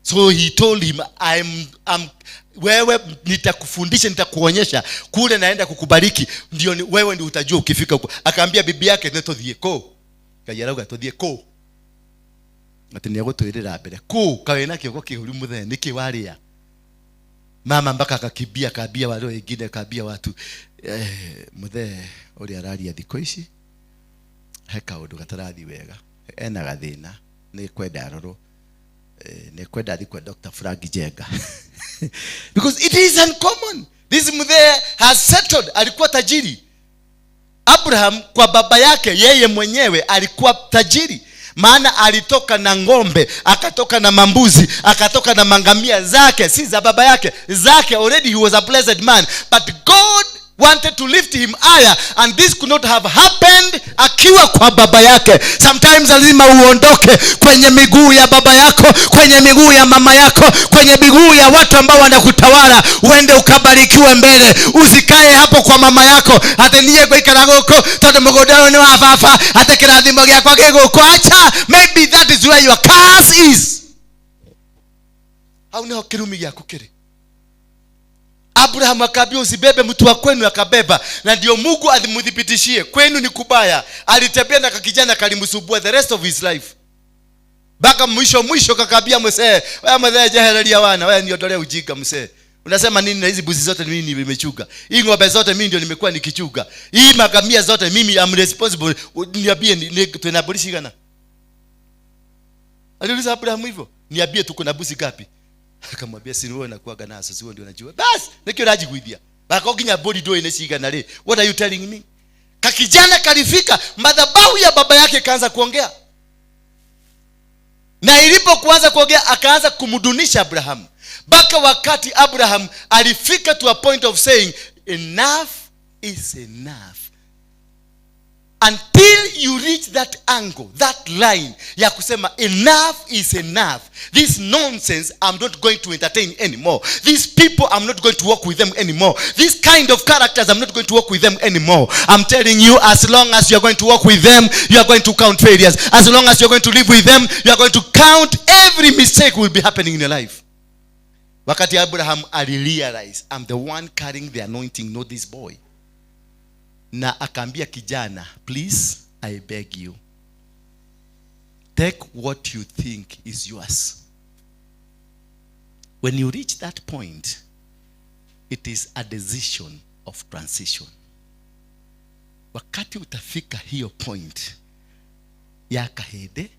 Speaker 1: So he told him, wewe nitakufundisha, nitakuonyesha kule naenda kukubariki, ndio wewe ndio utajua ukifika huko. Akaambia bibi yake netothieko. Kayaraga tothieko. Atini agotwirira mbere. Ku kawena kioko kihuri muthe niki waria. Mama mpaka akakimbia kaambia wale wengine, kaambia watu muthe uri araria thiko ici heka undu gatarathi wega, ena gathina, ni kwenda roro, ni kwenda thikwa Dr. Frank Jenga. Because it is uncommon. This muthe has settled. Alikuwa tajiri. Abraham kwa baba yake yeye mwenyewe alikuwa tajiri. Maana alitoka na ngombe, akatoka na mambuzi, akatoka na mangamia zake, si za baba yake, zake. Already he was a blessed man. But God wanted to lift him higher, and this could not have happened akiwa kwa baba yake. Sometimes lazima uondoke kwenye miguu ya baba yako, kwenye miguu ya mama yako, kwenye miguu ya watu ambao wanakutawala, uende ukabarikiwe mbele. Usikae hapo kwa mama yako, hata niye kwa ikaragoko todo mgodano ni wafafa, hata kirathimo gya kwa giguko. Acha, maybe that is where your curse is. Au ni kirumi gya kukiri. Abraham akaambia usibebe mtu wa kwenu, akabeba. Na ndio Mungu alimudhibitishie kwenu ni kubaya. Alitembea na kakijana kalimsubua the rest of his life. Baka mwisho kakabia msee, wewe mzee jehelelia wana, wewe niondolee ujinga msee. Unasema nini na hizi buzi zote mimi nimechuga? Hii ng'ombe zote mimi ndio nimekuwa nikichuga. Hii magamia zote mimi am responsible. Niambie tunabulishigana. Aliuliza Abraham hivyo, niambie tuko na buzi ngapi? Akamwambia si wewe unakuaga nazo, si wewe ndio unajua. Bas, nikio raji kuidia. Baka oginya body do inesiga na le. What are you telling me? Kakijana kalifika, madhabahu ya baba yake kaanza kuongea. Na ilipokuanza kuongea akaanza kumdunisha Abraham. Baka wakati Abraham alifika to a point of saying enough is enough. Until you reach that angle, that line ya kusema enough is enough. This nonsense I'm not going to entertain anymore. These people I'm not going to work with them anymore. This kind of characters I'm not going to work with them anymore. I'm telling you, as long as you're going to work with them, you are going to count failures. As long as you're going to live with them, you are going to count every mistake will be happening in your life. Wakati Abraham realize I'm the one carrying the anointing, not this boy. Na akaambia kijana, please, I beg you, take what you think is yours. When you reach that point, it is a decision of transition. Wakati utafika hiyo point ya kahede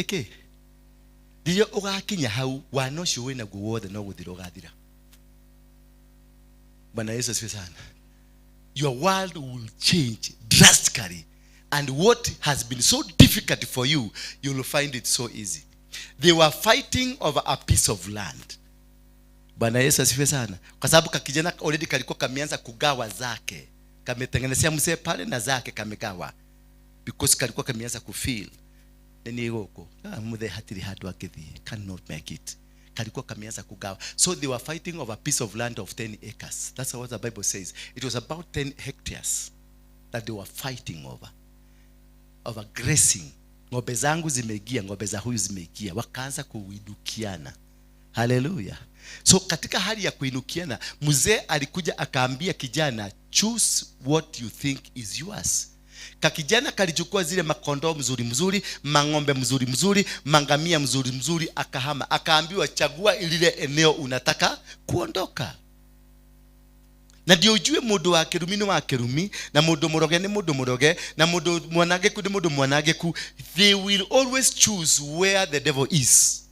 Speaker 1: ke ndiyo ugakinya hau wana ucio wina guo wothe no guthira ugathira. Bwana Yesu asifiwe sana. Your world will change drastically, and what has been so difficult for you, you will find it so easy. They were fighting over a piece of land. Bwana Yesu asifiwe sana. Kwa sababu kakijana already kalikuwa kameanza kugawa zake, kametengenezea mzee pale na zake kamegawa, because kalikuwa kameanza kufeel nini yoko muthe hatiri hatu akithi cannot make it, kalikuwa kameanza kugawa. So they were fighting over a piece of land of 10 acres. That's what the Bible says. It was about 10 hectares that they were fighting over grazing. Ng'ombe zangu zimeingia, ng'ombe za huyu zimeingia, wakaanza kuinukiana. Hallelujah. So katika hali ya kuinukiana, mzee alikuja akaambia kijana, choose what you think is yours. Kakijana kalichukua zile makondoo mzuri mzuri, mang'ombe mzuri mzuri, mangamia mzuri mzuri, akahama, akaambiwa chagua lile eneo unataka kuondoka. Na ndio ujue mundu wa kirumi ni wa kirumi, na mundu muroge ni mundu muroge, na mundu mwanageku ni mundu mwanageku. They will always choose where the devil is.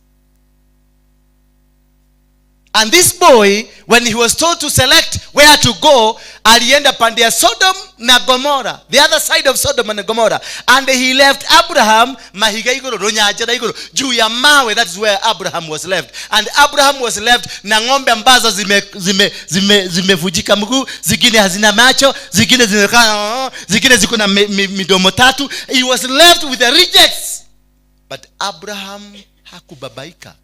Speaker 1: And this boy, when he was told to select where to go, alienda pande ya Sodom na Gomorrah, the other side of Sodom and Gomorrah. And he left Abraham, mahiga igoro, ronyaja na igoro, juu ya mawe. That is where Abraham was left. And Abraham was left na ng'ombe ambazo zimevujika mguu, zingine hazina macho, zingine ziko na midomo tatu. He was left with the rejects. But Abraham hakubabaika.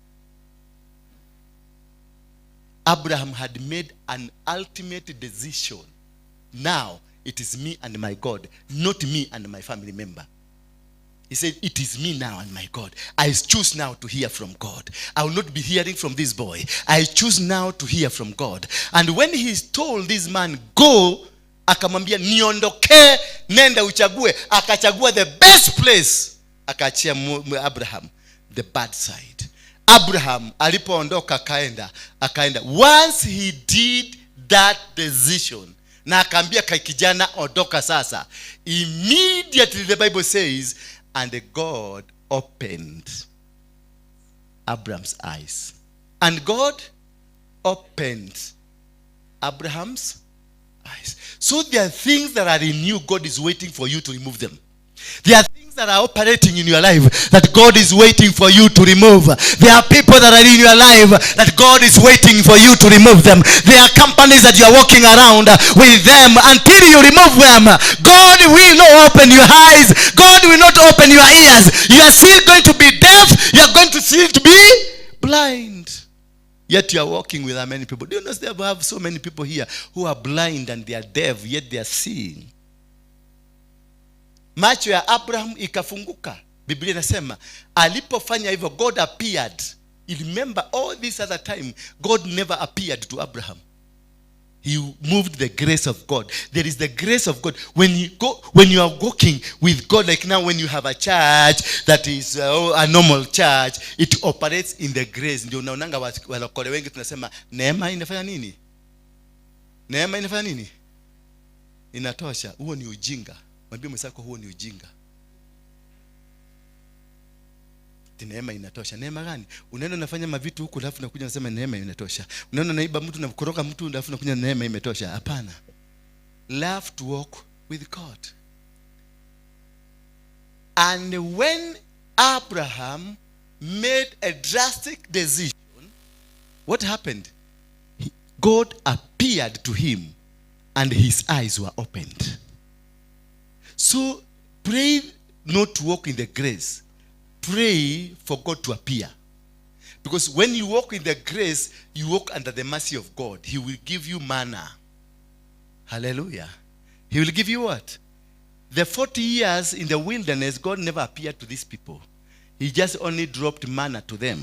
Speaker 1: Abraham had made an ultimate decision. Now it is me and my God, not me and my family member. He said, it is me now and my God. I choose now to hear from God. I will not be hearing from this boy. I choose now to hear from God. And when he told this man, go, akamwambia niondoke, nenda uchague. Akachagua the best place. Akachia Abraham the bad side. Abraham alipoondoka akaenda. Once he did that decision, na akaambia kijana ondoka sasa, immediately the Bible says, and God opened Abraham's eyes. And God opened Abraham's eyes. So there are things that are in you, God is waiting for you to remove them. There are things that are operating in your life that God is waiting for you to remove. There are people that are in your life that God is waiting for you to remove them. There are companies that you are walking around with them. Until you remove them, God will not open your eyes. God will not open your ears. You are still going to be deaf. You are going to still to be blind. Yet you are walking with many people. Do you know they have so many people here who are blind and they are deaf, yet they are seeing? Macho ya Abraham ikafunguka. Biblia inasema alipofanya hivyo, God appeared. You remember all this other time, God never appeared to Abraham. He moved the grace of God. There is the grace of God. When you are walking with God, like now when you have a church that is a normal church, it operates in the grace. Ndio unaonanga walokole wengi tunasema neema inafanya nini? Neema inafanya nini? Inatosha. Huo ni ujinga. Mwambie mwenzako huo ni ujinga. Neema inatosha. Neema gani? Unaenda unafanya mavitu huku alafu unakuja unasema neema inatosha. Unaenda unaiba mtu na kukoroga mtu alafu unakuja neema imetosha. Hapana. Love to walk with God. And when Abraham made a drastic decision, what happened? God appeared to him and his eyes were opened. So pray not to walk in the grace. Pray for God to appear. Because when you walk in the grace, you walk under the mercy of God. He will give you manna. Hallelujah. He will give you what? The 40 years in the wilderness, God never appeared to these people. He just only dropped manna to them.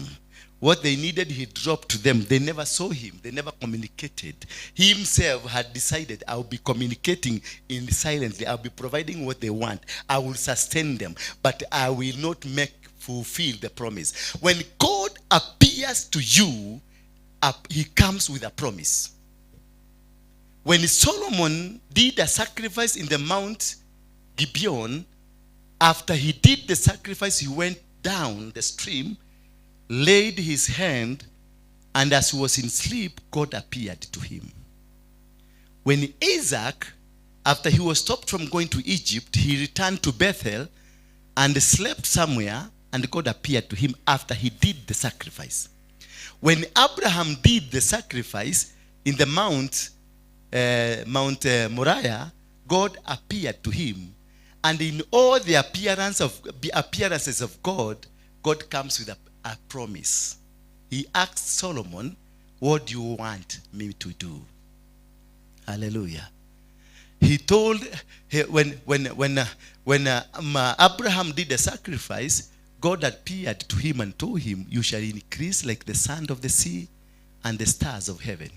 Speaker 1: What they needed, he dropped to them. They never saw him. They never communicated. He himself had decided, I will be communicating in silently. I will be providing what they want. I will sustain them. But I will not fulfill the promise. When God appears to you, he comes with a promise. When Solomon did a sacrifice in the Mount Gibeon, after he did the sacrifice, he went down the stream, laid his hand, and as he was in sleep, God appeared to him. When Isaac, after he was stopped from going to Egypt, he returned to Bethel and slept somewhere, and God appeared to him after he did the sacrifice. When Abraham did the sacrifice in the Mount Moriah, God appeared to him. And in all the appearances of God, God comes with a promise. He asked Solomon, what do you want me to do? Hallelujah. He told, when Abraham did the sacrifice, God appeared to him and told him, you shall increase like the sand of the sea and the stars of heaven.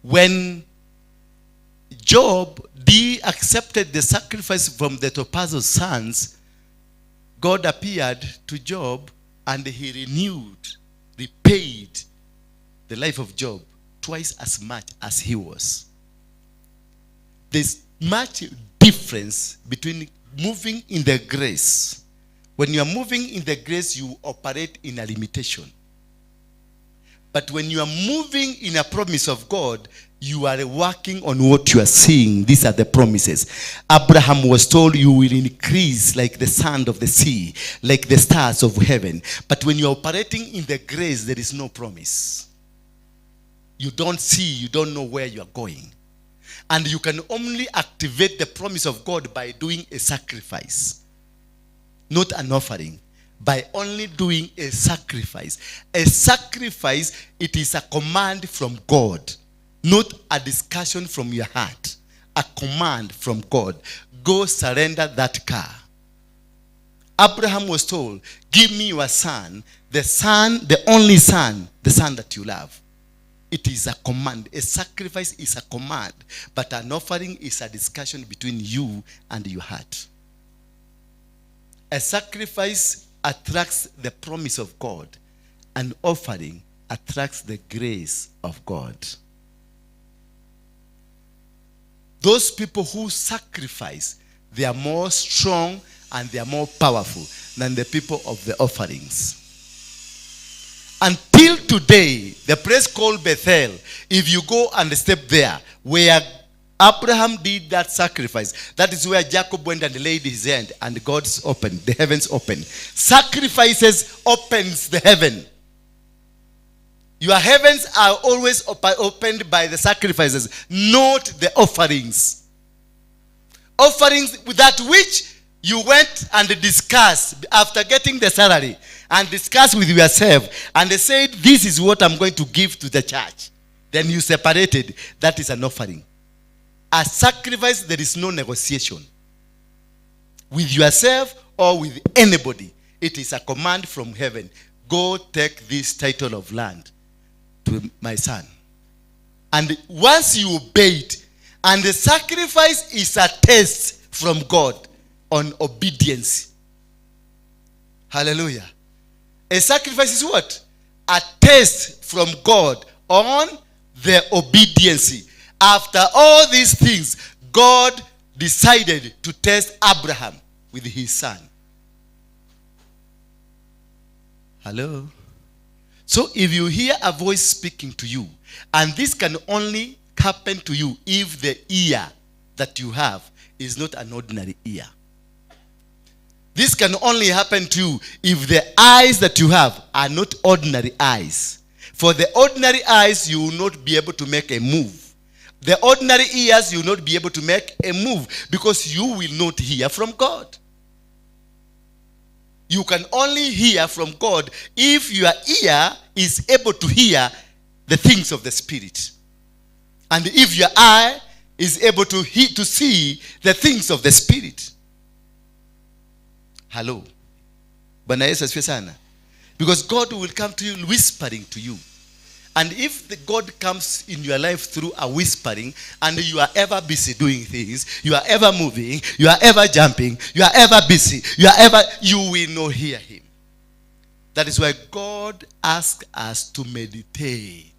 Speaker 1: When Job accepted the sacrifice from the Topaz's sons, God appeared to Job and he repaid the life of Job twice as much as he was. There's much difference between moving in the grace. When you are moving in the grace, you operate in a limitation. But when you are moving in a promise of God, you are working on what you are seeing. These are the promises. Abraham was told, you will increase like the sand of the sea, like the stars of heaven. But when you are operating in the grace, there is no promise. You don't see, you don't know where you are going. And you can only activate the promise of God by doing a sacrifice, not an offering. By only doing a sacrifice. A sacrifice, it is a command from God, not a discussion from your heart. A command from God. Go surrender that car. Abraham was told, give me your son, the only son, the son that you love. It is a command. A sacrifice is a command, but an offering is a discussion between you and your heart. A sacrifice attracts the promise of God. An offering attracts the grace of God. Those people who sacrifice, they are more strong and they are more powerful than the people of the offerings. Until today, the place called Bethel, if you go and step there, where Abraham did that sacrifice, that is where Jacob went and laid his hand and God's opened, the heavens opened. Sacrifices opens the heaven. Your heavens are always opened by the sacrifices, not the offerings. Offerings that which you went and discussed after getting the salary and discussed with yourself and they said, this is what I'm going to give to the church. Then you separated. That is an offering. A sacrifice, there is no negotiation with yourself or with anybody. It is a command from heaven. Go take this title of land to my son. And once you obey it, and the sacrifice is a test from God on obedience. Hallelujah. A sacrifice is what? A test from God on the obedience. After all these things, God decided to test Abraham with his son. Hello? So if you hear a voice speaking to you, and this can only happen to you if the ear that you have is not an ordinary ear. This can only happen to you if the eyes that you have are not ordinary eyes. For the ordinary eyes, you will not be able to make a move. The ordinary ears, you will not be able to make a move because you will not hear from God. You can only hear from God if your ear is able to hear the things of the Spirit. And if your eye is able to see the things of the Spirit. Hello. Bwana Yesu asifiwe sana. Because God will come to you whispering to you. And if the God comes in your life through a whispering, and you are ever busy doing things, you are ever moving, you are ever jumping, you are ever busy, you will not hear him. That is why God asks us to meditate.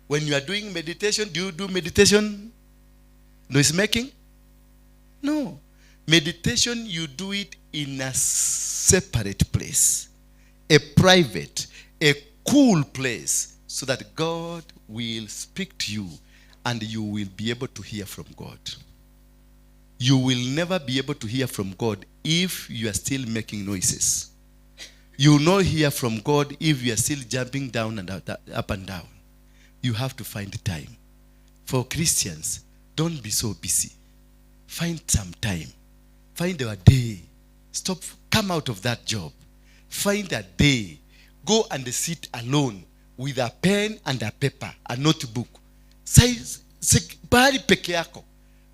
Speaker 1: When you are doing meditation, do you do meditation noise making? No. Meditation, you do it in a separate place, a private, a cool place, so that God will speak to you and you will be able to hear from God. You will never be able to hear from God if you are still making noises. You will not hear from God if you are still jumping down and up and down. You have to find time. For Christians, don't be so busy. Find some time. Find a day. Stop. Come out of that job. Find a day. Go and sit alone with a pen and a paper, a notebook. Bahali peke yako.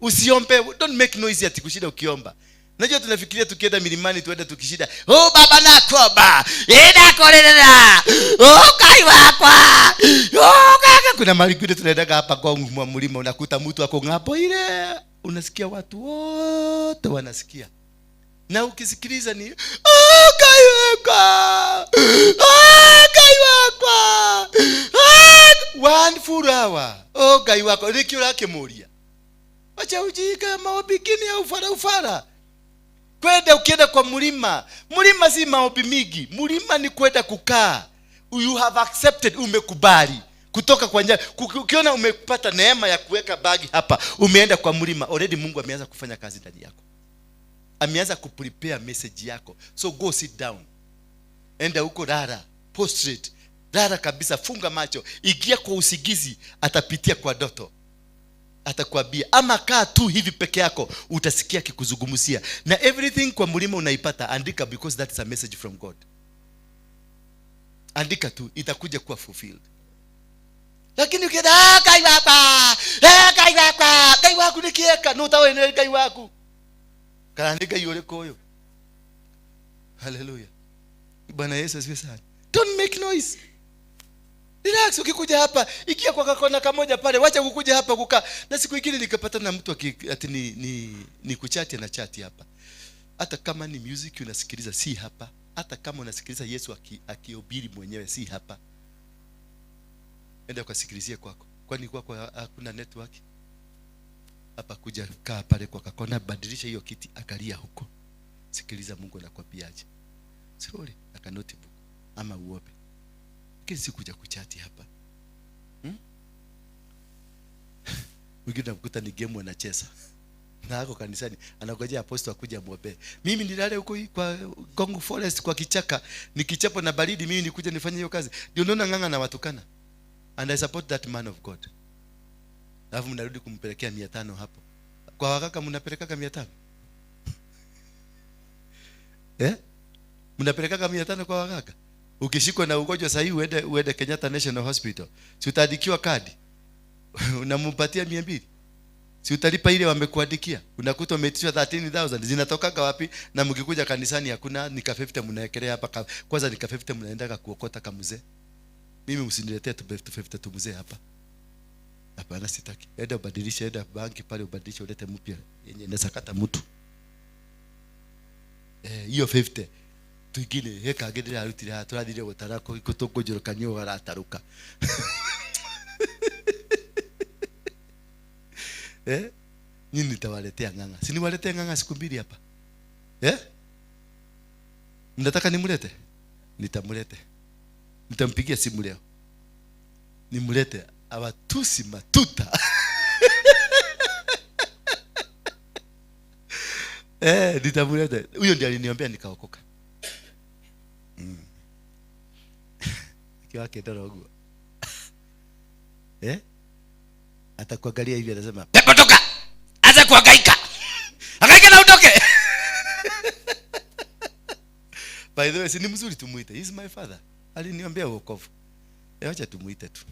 Speaker 1: Usiombe. Don't make noise ati kushida ukiomba. Najua tunafikiria tukienda milimani tuende tukishida. Oh baba nakuomba. Enda korera. Oh kai wakwa. Oh kaka, kuna mahali kule tunaenda hapa kwa mlima unakuta mtu ako ngapo ile. Unasikia watu wote wanasikia. Na ukisikiliza ni oh kai wakwa. Oh kai wakwa. One full hour. Oh kai wakwa. Nikio lake moria. Wacha ujika maombi kini ya ufara. Kwenda ukienda kwa mlima. Mlima si maombi mingi. Mlima ni kwenda kukaa. You have accepted, umekubali. Kutoka kwa njia. Ukiona umepata neema ya kuweka bagi hapa, umeenda kwa mlima. Already Mungu ameanza kufanya kazi ndani yako. Ameanza kuprepare message yako. So go sit down. Enda huko rara. Prostrate. Rara kabisa, funga macho. Ingia kwa usingizi, atapitia kwa ndoto. Atakwambia ama kaa tu hivi peke yako, utasikia kikuzungumzia. Na everything kwa mlima unaipata, andika, because that is a message from God. Andika tu, itakuja kuwa fulfilled. Lakini ukienda kai waku nikieka no tawe ni kai waku. Kaandika yule koyo. Hallelujah. Bwana Yesu asifiwe sana. Don't make noise. Relax. Ukikuja hapa, ikia kwa kakona kamoja pale, wacha kukuja hapa kukaa. Na siku nyingine nikapata na mtu ati ni kuchati na chati hapa. Hata kama ni music unasikiliza, si hapa. Hata kama unasikiliza Yesu akihubiri mwenyewe, si hapa. Enda ukasikilizie kwako. Kwani kwako hakuna network? Hapa kuja kaa pale kwa kakona, badilisha hiyo kiti, angalia huko. Sikiliza Mungu anakuambiaje. Sorry, aka notebook ama uope. Kesi kuja kuchati hapa. Mwingine mkuta ni game wanacheza. Na hako kanisani anangojea apostle akuja muombe. Mimi nilale huko kwa Kongo Forest kwa kichaka, nikichapo na baridi, mimi nikuja nifanye hiyo kazi. Ndio unaona nganga na watukana. And I support that man of God. Alafu mnarudi kumpelekea 500 hapo. Kwa wakaka mnapelekaka 500? Mnapelekaka 500 kwa wakaka? Ukishikwa na ugonjwa sahihi uende Kenyatta National Hospital. Si utaandikiwa kadi. Unampatia 200. Si utalipa ile wamekuandikia. Unakuta umetishwa 13,000. Zinatoka wapi? Na mkikuja kanisani hakuna nika 50 mnaekelea hapa. Kwanza nika 50 mnaendaga kuokota kama mzee. Mimi msiniletee tu 50 tu mzee hapa. Hapana, sitaki. Enda ubadilishe, enda banki pale ubadilishe ulete mpya yenye inasakata mtu. Hiyo 50 tuigine heka agedera arutira turathire gutarako ikutungujuru kanyo arataruka. Nini nitawaletea nganga? Si niwaletea nganga siku mbili hapa. Mnataka nimulete? Nitamulete. Nitampigia simu leo. Nimulete awatusi matuta. Nitamulete. Huyo ndiye aliniombea nikaokoka. Kiwa kedorogo. Atakuangalia hivi anasema, "Pepo toka! Anza kuhangaika. Hangaika na utoke." By the way, si ni mzuri tumuite. He is my father. Aliniombea wokovu. Acha tumuite tu.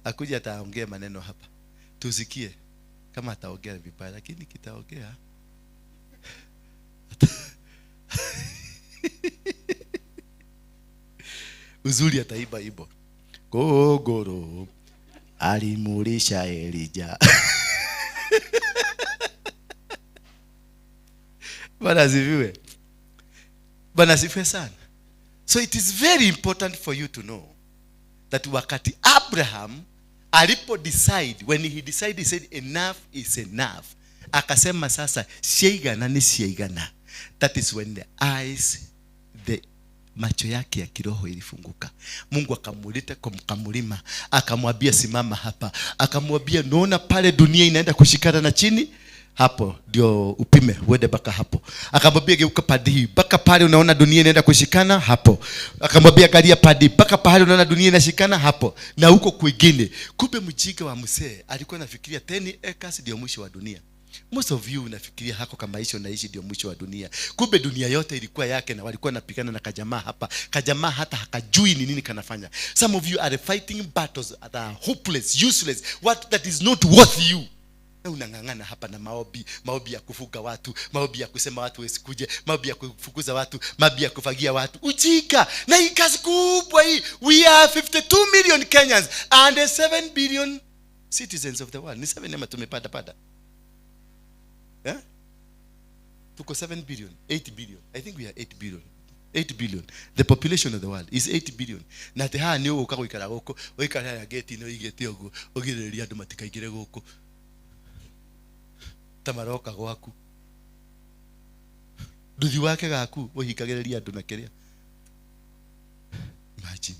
Speaker 1: Akuja ataongea maneno hapa. Tusikie kama ataongea vibaya, lakini kitaongea. Uzuri ataiba ibo. Gogoro alimulisha Elija. Bwana asifiwe. Bwana asifiwe sana. So it is very important for you to know that wakati Abraham alipo decide, when he decided, he said enough is enough. Akasema sasa sheigana ni sheigana. That is when the eyes, the macho yake ya kiroho ilifunguka. Mungu akamuleta kwa mkamulima, akamwambia simama hapa, akamwambia naona pale dunia inaenda kushikana na chini, hapo ndio upime, uende baka hapo. Akamwambia geuka padi, baka pale unaona dunia inaenda kushikana hapo. Akamwambia galia padi, baka pale unaona dunia inashikana hapo na huko kwingine. Kumbe mjinga wa msee alikuwa anafikiria 10 acres ndio mwisho wa dunia. Most of you unafikiria hako kama hicho naishi ndio mwisho wa dunia. Kumbe dunia yote ilikuwa yake na walikuwa napigana na kajamaa hapa. Kajamaa hata hakajui ni nini kanafanya. Some of you are fighting battles that are hopeless, useless, what that is not worth you. Na unangangana hapa na maobi ya kufuga watu, maobi ya kusema watu wasikuje, maobi ya kufukuza watu, maobi ya kufagia watu. Ujika na hii kazi kubwa hii. We are 52 million Kenyans and 7 billion citizens of the world. Ni 7 nema tumepata. Yeah? Tuko 7 billion, 8 billion. I think we are 8 billion. 8 billion. The population of the world is 8 billion. Na te ha ni uka guikara goko, uikara ya gate no igete ogo, ogireria andu matikaigire goko. Tamaroka gwaku. Nduthi wake gaku uhikagereria andu na kiria. Imagine.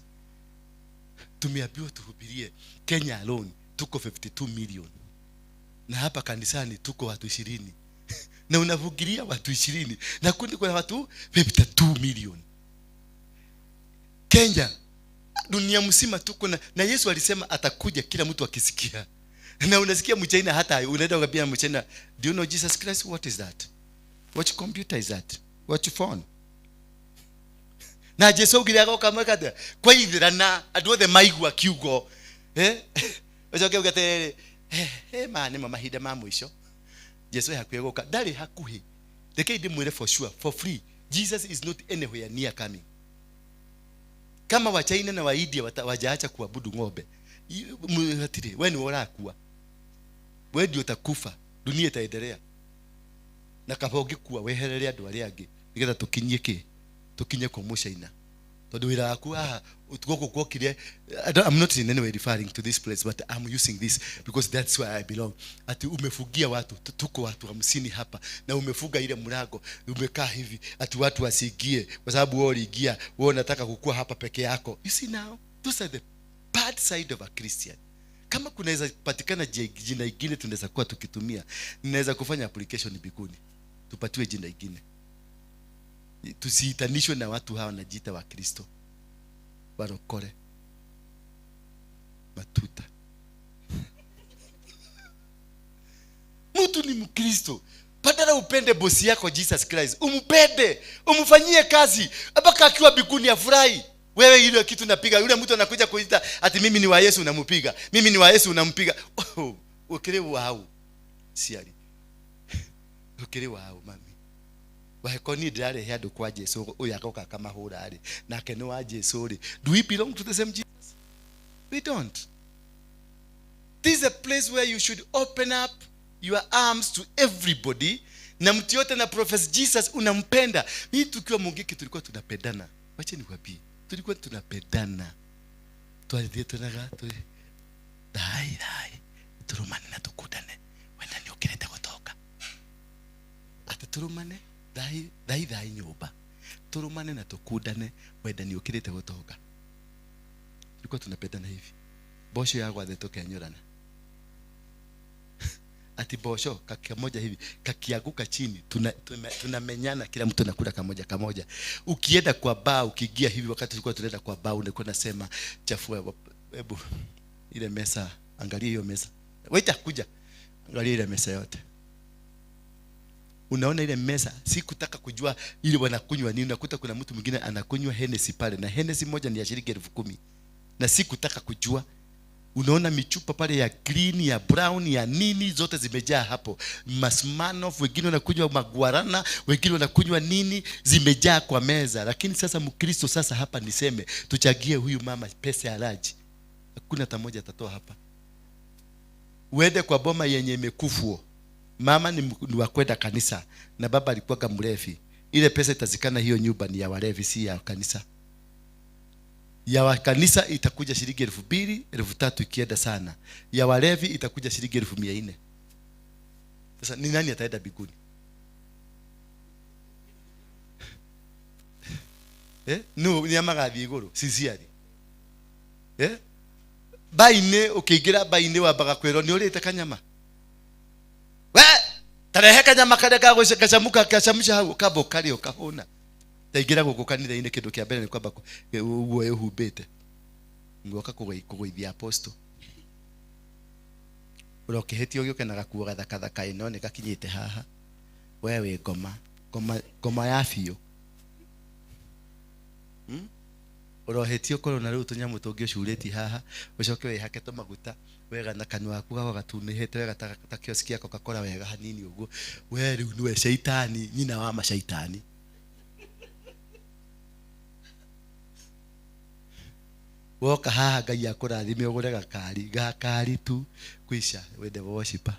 Speaker 1: Tumeambiwa tuhubirie Kenya alone tuko 52 million. Na hapa kanisani tuko watu 20. Na unavugiria watu 20. Na kundi kuna watu 52 million. Kenya, dunia mzima tuko na Yesu alisema atakuja kila mtu akisikia. Na unasikia mchaina hata unaenda ukapia mchaina, do you know Jesus Christ? What is that? What computer is that? What phone? Na Yesu ugiria kama kada kwa ithira na adwothe maigua kiugo. Ojoke ugate mane mama hida ma mwisho. Yesu hakuye goka ndari hakuhi. Reke ndimwire for sure, for free. Jesus is not anywhere near coming. Kama wachaina na Waindia wajaacha kuabudu ng'ombe, hatire wewe ni urakua. Wewe ndio utakufa, dunia itaendelea. Na kama ungekuwa weherere andu aria angi nigetha tukinye kwa mushaina. Tondu wira waku utugoko kwokire. I'm not in any way referring to this place, but I'm using this because that's where I belong. Ati umefugia watu, tuko watu 50 hapa na umefuga ile mlango, umekaa hivi ati watu wasiingie kwa sababu wewe uliingia, wewe unataka kukua hapa peke yako. You see now, those are the bad side of a Christian. Kama kunaweza patikana jina lingine tunaweza kuwa tukitumia, ninaweza kufanya application mbinguni tupatiwe jina lingine. Tusiitanishwe na watu hawa wanajiita wa Kristo, barokore, matuta. Mtu ni Mkristo, badala upende bosi yako Jesus Christ, umpende, umfanyie kazi mpaka akiwa mbinguni afurahi. Wewe ile kitu napiga, yule mtu anakuja kuita ati mimi ni wa Yesu unampiga, mimi ni wa Yesu unampiga. Ukelewa hao siari, ukelewa hao mami. Wahekoni ndare hado kwa Yesu uyakoka kama hurari na keno wa Yesu ri. Do we belong to the same Jesus? We don't. This is a place where you should open up your arms to everybody. Na mtu yote na profess Jesus unampenda. Mimi tukiwa Mungiki tulikuwa tunapendana. Wacha nikwambie, tulikuwa tunapendana. Twalidie tunaga dai turumane na tukudane wenda ni ukireta kutoka atuturumane dai nyumba turumane na tukudane wenda ni ukireta kutoka. Tulikuwa tunapendana hivi. Bosho yako adetoka nyorana ati bosho kamoja hivi kakiaguka chini tunamenyana, kila mtu anakula kamoja. Ukienda kwa baa, ukiingia hivi, wakati tulikuwa tunaenda kwa baa unakuwa nasema chafua, hebu ile mesa, angalia hiyo mesa, waita kuja angalia ile mesa yote. Unaona ile mesa, sikutaka kujua ile wanakunywa nini. Unakuta kuna mtu mwingine anakunywa Hennessy pale, na Hennessy moja ni ya shilingi 10,000, na sikutaka kujua. Unaona michupa pale ya green, ya brown, ya nini, zote zimejaa hapo. Masmanoff, wengine wanakunywa maguarana, wengine wanakunywa nini, zimejaa kwa meza. Lakini sasa Mkristo sasa hapa niseme tuchagie huyu mama pesa ya laji, hakuna hata moja atatoa hapa. Uende kwa boma yenye imekufuo, mama ni wa kwenda kanisa na baba alikuwa mlevi, ile pesa itazikana hiyo nyumba ni ya walevi, si ya kanisa. Ya wa kanisa itakuja shilingi 2,000, 3,000 ikienda sana. Ya walevi itakuja shilingi 400. Sasa ni nani ataenda mbinguni? No, ni amagathi iguru sincerely. Baine ukiingira baine wambaga kwirwo ni urite kanyama. We tarehe kanyama kale ka gacamuka gacamuca hau kabo kari ukahuna. Taingira guku kanitha-ini kindu kia mbere ni kwamba uguo ehumbite. Ngoka kugeithia apostle. Urokihetio gioke na gakuo gathaka ino ni gakinyite haha. Wewe ngoma ya biu. Urohetio koro na riu tunyamu tungi ucuriti haha ucoke wihake to maguta wega na kanwa gaku gago gatunihite wega ta kioski yako gakora wega hanini uguo we riu niwe shaitani nyina wa mashaitani. Woka haha Ngai akurathime ugure gakari tu kwisha wende worshiper.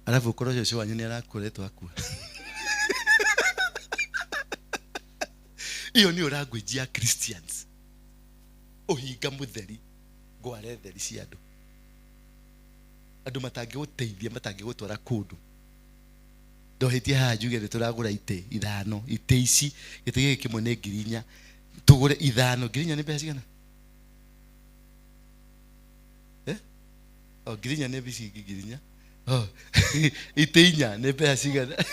Speaker 1: Alafu ukoro Joshua wanyu ni arakuretwo akua. Iyo ni language ya Christians. Ohinga mutheri gware theri cia andu. Andu matangi guteithia matangi gutwara kundu. Ndohitie haha njuge ni turagura ite 5 ite ici gitege kimwe ni 4,000 tugure 5 4,000 ni mbeca cigana? Oh 4,000 ni bisi 4,000. Oh ite 4 ni mbeca cigana?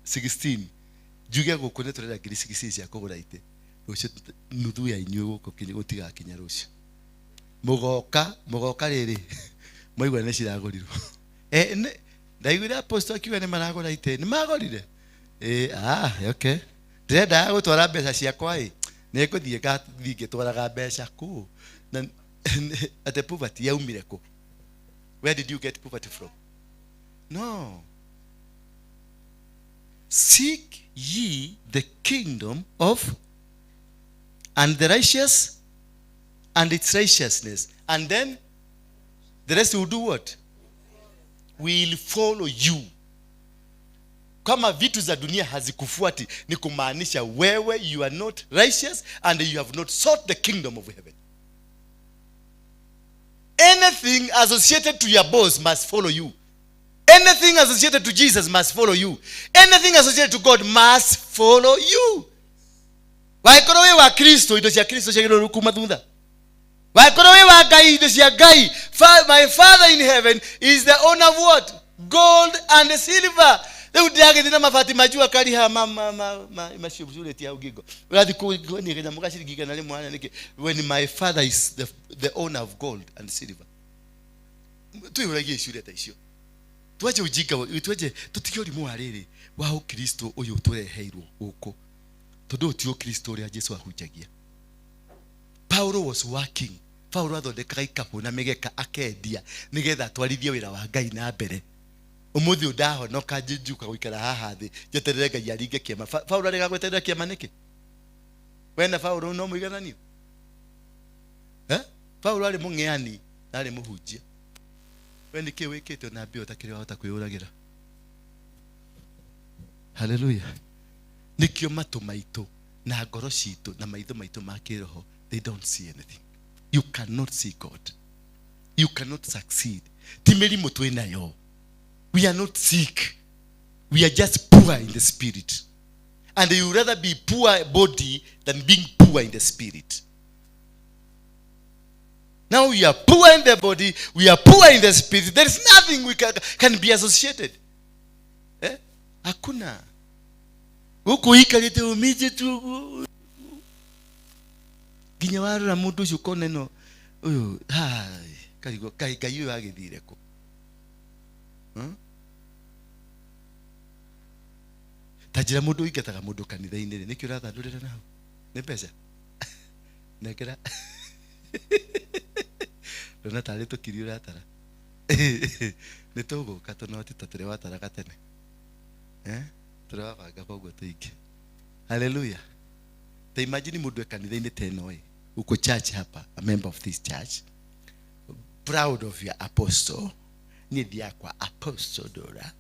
Speaker 1: 16 njuge guku ne turera 16 cia kugura ite rucio nuthu ya inyu guku kinyi gutiga kinya rucio mugoka riri moigwa ne ciragurirwo ndaiguire apostle akiuga ne maragura ite ni magorire okay ndenda gutwara mbeca ciakwa ne kuthie gathige twaraga mbeca ku na ate poverty yaumire ku. Where did you get poverty from? No. Seek ye the kingdom of and the righteous and its righteousness, and then the rest will do what? Will follow you. Kama vitu za dunia hazikufuati ni kumaanisha wewe you are not righteous and you have not sought the kingdom of heaven. Anything associated to your boss must follow you. Anything associated to Jesus must follow you. Anything associated to God must follow you. Waikoro we wa Kristo indo cia Kristo cia giro rukuma thutha. Waikoro we wa Ngai indo cia Ngai. My Father in heaven is the owner of what? Gold and silver. Leo ndiage na mafati majua kali ha mashubule tia ugigo. Urathi ku ni genya mugashirigiga na limwe ana niki when my Father is the owner of gold and silver. Tuiragie shule ta icio. Tuaje ujinga tuaje tutige urimu wa riri wa Kristo uyu tureheirwo guku tondu ti Kristo ria Jesu ahunjagia. Paulo was working. Paulo athondekaga ikabu na migeka akendia nigetha twarithie wira wa Ngai na mbere. Umuthi udahonoka njuka guikara haha thi jeterere Ngai aringe kiema. Paulo arega gweterera kiema niki? Wena Paulo no muiganani? Paulo ari mungeani na ari muhunjia. When ke wekete na bio takiri wahota kwiyuragira. Hallelujah. Nikio matu maitu na ngoro citu na maitho maitu ma kiroho, they don't see anything. You cannot see God. You cannot succeed. Timerimu twinayo. We are not sick. We are just poor in the spirit. And you rather be poor body than being poor in the spirit. Now we are poor in the body, we are poor in the spirit. There is nothing we can be associated. Hakuna. Huko ikalite umije tu. Ginya waru na mundu ucio koneno. Uyu hai karigo kayu agithire ko. Tajira mundu ikataga mundu kanitha-ini nikio rathandurira naho. Ni pesa. Nekera. Rona tare to kiri ratara. Ni togo katono titotire watara katene. Turabanga kogo tuike. Hallelujah. Te imagine mundu kanitha-ini teno uko church hapa, a member of this church, proud of your apostle, ni dia kwa apostle dora.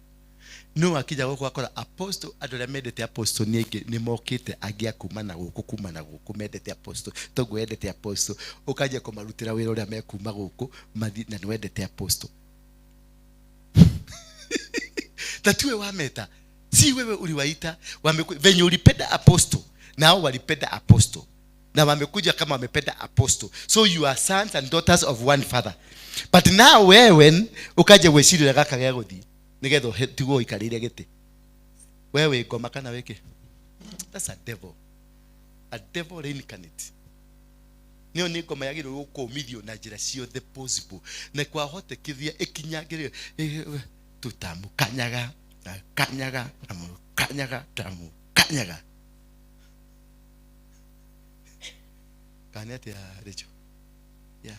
Speaker 1: No akija guku akora apostle adore medete apostle ni mokite agia kuma na guku medete apostle togo edete apostle ukaje kumarutira wira uria mekuma guku mathi na niwendete apostle. Tatuwe wameta si wewe uliwaita venye ulipenda apostle nao walipenda apostle na wamekuja kama wamependa apostle, so you are sons and daughters of one father. But now wewe ukaje weshirira gaka gya guthi nigetho tigo ikarire gete wewe ngoma kana weke. That's a devil reincarnate. Nio ni ngoma yagirwo gukumithio na njira ciothe possible na kwa hote kithia ikinyagire tutamukanyaga kanyaga kanete ya recho. Yeah.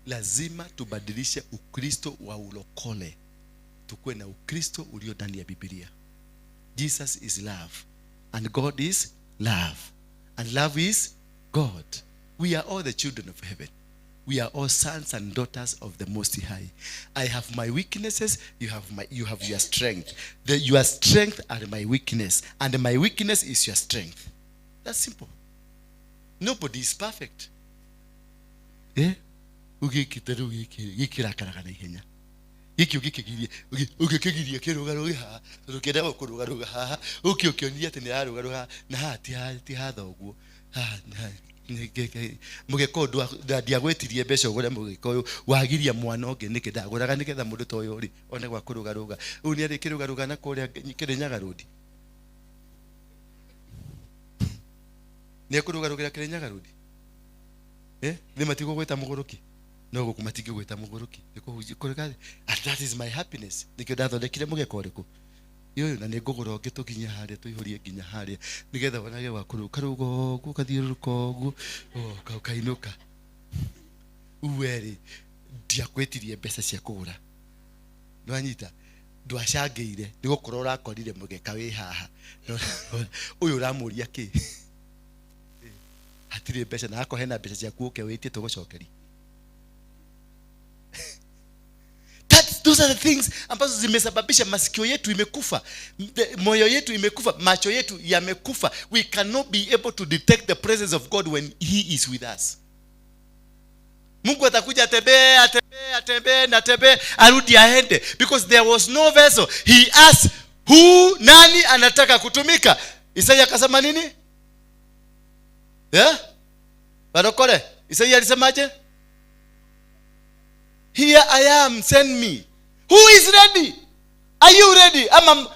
Speaker 1: Lazima tubadilishe ukristo wa ulokole tukue na ukristo ulio ndani ya Biblia. Jesus is love and God is love and love is God. We are all the children of heaven. We are all sons and daughters of the Most High. I have my weaknesses, you have your strength. Your strength are my weakness, and my weakness is your strength. That's simple. Nobody is perfect. Eh? Ugikitaru gikirakaraga na ihenya. Giki ugikigiria kirugaruga ha, rukenda kurugaruga ha, ukionia ati ni arugaruga na hati hathoguo. Mugeko ndia gwetirie mbeca ugure mugeko wagiria mwana onge niki ndaguraga niketha mundu to yori one gwa kurugaruga u ni ari kirugaruga na kuria Kirinyaga Road ni kurugarugira Kirinyaga Road ni matigo gweta muguruki no gukumatingi gweta muguruki niko kurigari. That is my happiness nikyo ndathondekire mugeko riku yoyo na ningugura onge tukinya haria tuihurie nginya haria nigetha wanage wa karugo gukathiuruka ogu kainuka uweri ndia kwetirie mbeca cia kugura nwanyita ndwacangeire nigukora urakorire mugeka wi haha uyu uramuria ki hatire mbeca na ako hena mbeca cia kuoke witie tugucokeria. Those are the things ambazo zimesababisha masikio yetu imekufa, moyo yetu imekufa, macho yetu yamekufa. We cannot be able to detect the presence of God when he is with us. Mungu atakuja atembee arudi aende, because there was no vessel. He asked who, nani anataka kutumika. Isaya akasema nini? Barokole Isaya alisemaje? Here I am, send me. Who is ready? Are you ready? Ama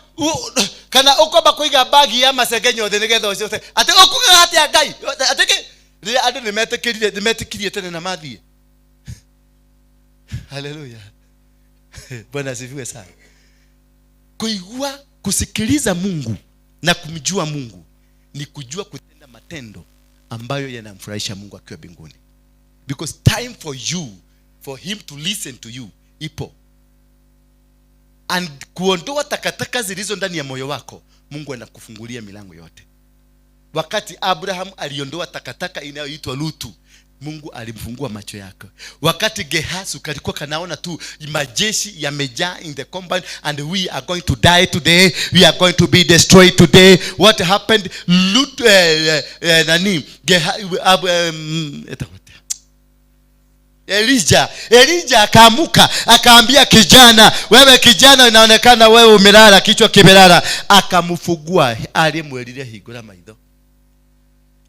Speaker 1: kana ukoba kuiga bagi ya masegenyo de nigetho cio ate okuga ati agai ateke ri andu nimetekirie tene na mathie. Hallelujah. Bwana asifiwe sana. Kuigua kusikiliza Mungu na kumjua Mungu ni kujua kutenda matendo ambayo yanamfurahisha Mungu akiwa mbinguni. Because time for him to listen to you ipo. And kuondoa takataka zilizo ndani ya moyo wako, Mungu anakufungulia milango yote. Wakati Abraham aliondoa takataka inayoitwa Lutu, Mungu alimfungua macho yake. Wakati Gehazi kalikuwa kanaona tu majeshi yamejaa in the compound and we are going to die today, we are going to be destroyed today. What happened? Elijah akaamuka akaambia kijana, wewe kijana inaonekana wewe umelala kichwa kimelala. Akamfungua, alimwelilia higura maitho.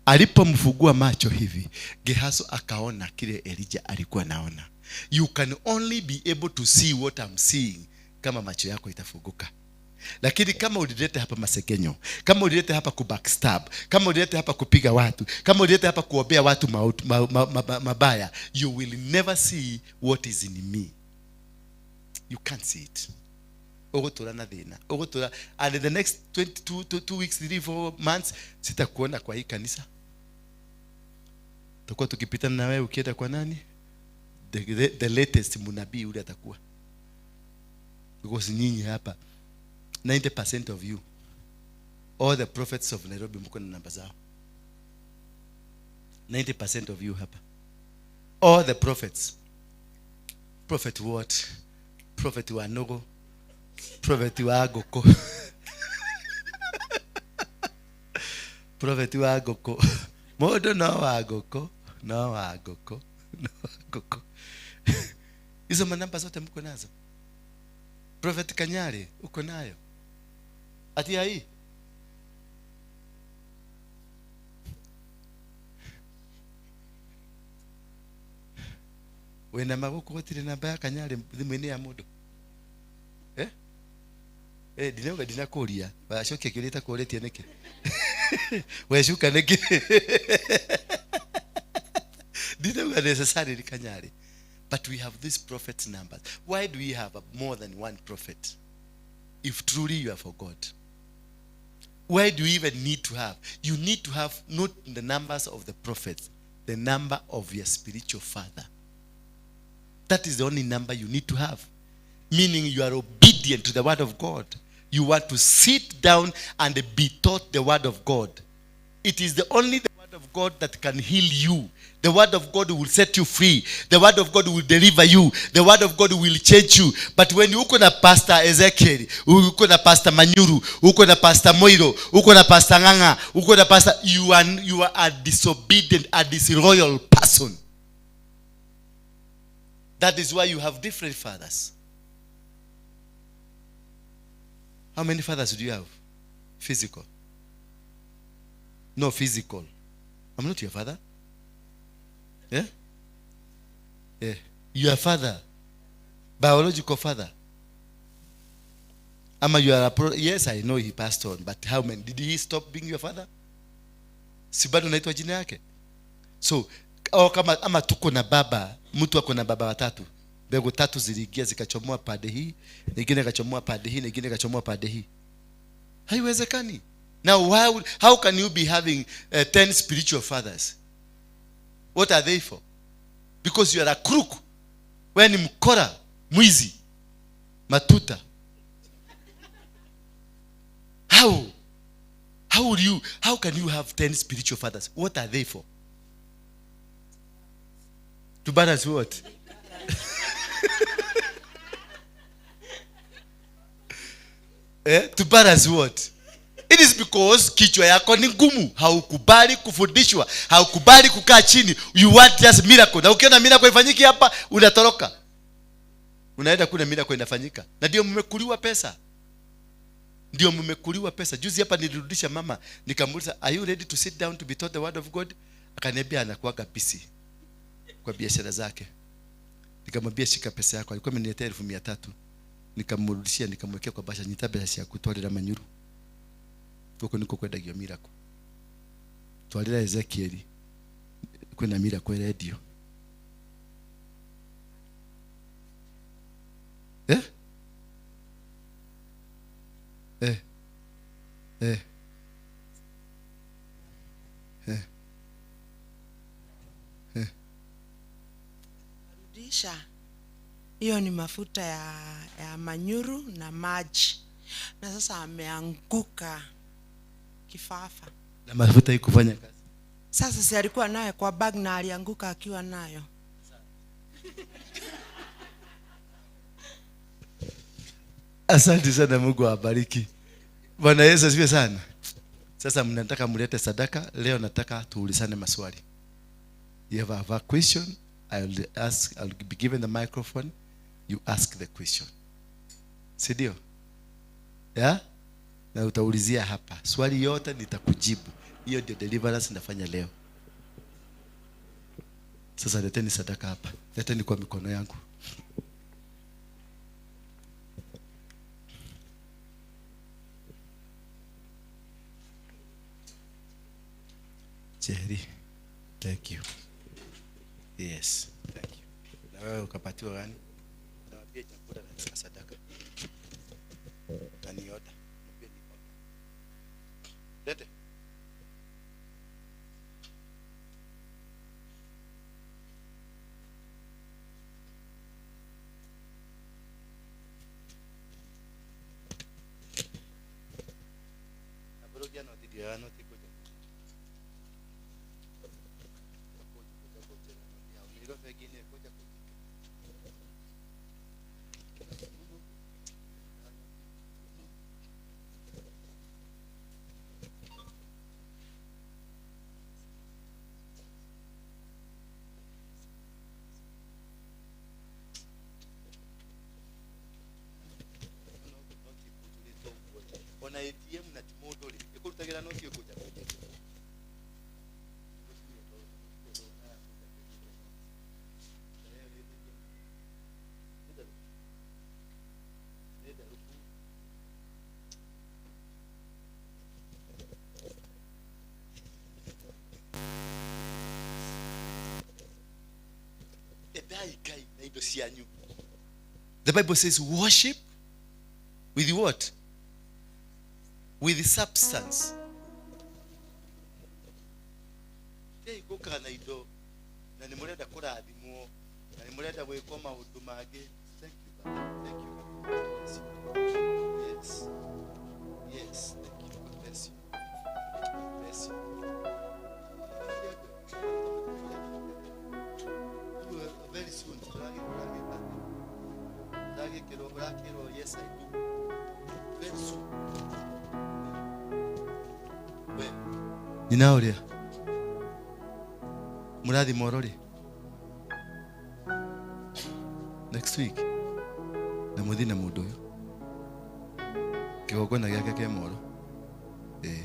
Speaker 1: Alipomfungua macho hivi, Gehazi akaona kile Elijah alikuwa naona. You can only be able to see what I'm seeing kama macho yako itafunguka. Lakini kama ulilete hapa masegenyo, kama ulilete hapa kubackstab, kama ulilete hapa kupiga watu, kama ulilete hapa kuombea watu mabaya, you will never see what is in me. You can't see it. Ogotora na thina, ogotora, and in the next 2 weeks, 3-4 months sitakuona kwa hii kanisa. Tutakuwa tukipitana na wewe ukienda kwa nani? The latest munabii ule atakuwa. Because nyinyi hapa 90% of you, all the prophets of Nairobi mko na namba zao. 90% of you hapa, all the prophets. Prophet what? Prophet Wanogo, Prophet Wagoko. Prophet Wagoko. Modo no Wagoko. No Wagoko. No Wagoko. Hizo manamba zote mko nazo? Prophet Kanyari uko nayo? Ati hii wena maguko gotire namba ya Kanyari thimũ-inĩ ya mũndũ dinauga dinakuria bacokia kirita kuritie niki wecuka niki dinauga necessarily Kanyari. But we have these prophets numbers. Why do we have more than one prophet if truly you are for God? Why do you even need to have? You need to have not the numbers of the prophets, the number of your spiritual father. That is the only number you need to have. Meaning you are obedient to the word of God. You want to sit down and be taught the word of God. It is the only the word of God that can heal you. The word of God will set you free. The word of God will deliver you. The word of God will change you. But when you uko na Pastor Ezekiel, uko na Pastor Manyuru, uko na Pastor Moiro, uko na Pastor Nganga, uko na Pastor, you are a disobedient, a disloyal person. That is why you have different fathers. How many fathers do you have? Physical. No, physical. I'm not your father. Yeah? Yeah. Your father. Biological father. You are yes, I know he passed on, but how many? Did he stop being your father? Si bado naitwa jina yake. So, kama tuko na baba, mtu ako na baba watatu. Bego tatu ziliingia zikachomoa pande hii, nyingine kachomoa pande hii, nyingine kachomoa pande hii. Haiwezekani. Now how can you be having 10 spiritual fathers? What are they for? Because you are a crook. Wewe ni mkora, mwizi, matuta. How can you have 10 spiritual fathers? What are they for? To balance what? To balance what? It is because kichwa yako ni ngumu, haukubali kufundishwa, haukubali kukaa chini. You want just miracle. Na ukiona miracle ifanyiki hapa, unatoroka. Unaenda kuna miracle inafanyika. Na ndio mmekuliwa pesa. Ndio mmekuliwa pesa. Juzi hapa nilirudisha mama, nikamuuliza, "Are you ready to sit down to be taught the word of God?" Akaniambia anakuaga busy kwa biashara zake. Nikamwambia shika pesa yako. Alikuwa ameniletea 1300. Nikamrudishia, nikamwekea kwa basha, nitabe ya kutwalira Manyuru. Huko niko kwenda miracle. Twalira Ezekiel kwenda miracle radio.
Speaker 2: Rudisha. Hiyo ni mafuta ya Manyuru na maji. Na sasa ameanguka kifafa.
Speaker 1: Na mafuta hii kufanya kazi.
Speaker 2: Sasa si alikuwa naye kwa bag na alianguka akiwa nayo.
Speaker 1: Asante sana, Mungu awabariki. Bwana Yesu asifiwe sana. Sasa mnataka mlete sadaka, leo nataka tuulizane maswali. You have a question, I'll be given the microphone, you ask the question. Si ndio? Yeah? Na utaulizia hapa. Swali yote nitakujibu. Hiyo ndio deliverance nafanya leo. Sasa leteni sadaka hapa. Leteni kwa mikono yangu. Jerry, thank you. Yes, thank you. Na wewe ukapatiwa gani? Na pia chakula na sadaka. Nani yote? Pia ni yote. Lete. Abrogia no tidia no tiko. Utagira no kio kuja. The Bible says worship with what? With substance. Hey, go kana ido. Na nimurenda kurathimwo. Na nimurenda gwikwo maundu mage. Thank you, God. Thank you, God. Yes. Yes. Thank you. God bless you. Bless you. Very soon. Yes, I do. Very soon. Well, ninaoria murathi morori next week na muthina mundu uyu kigogona giake ke moro uyu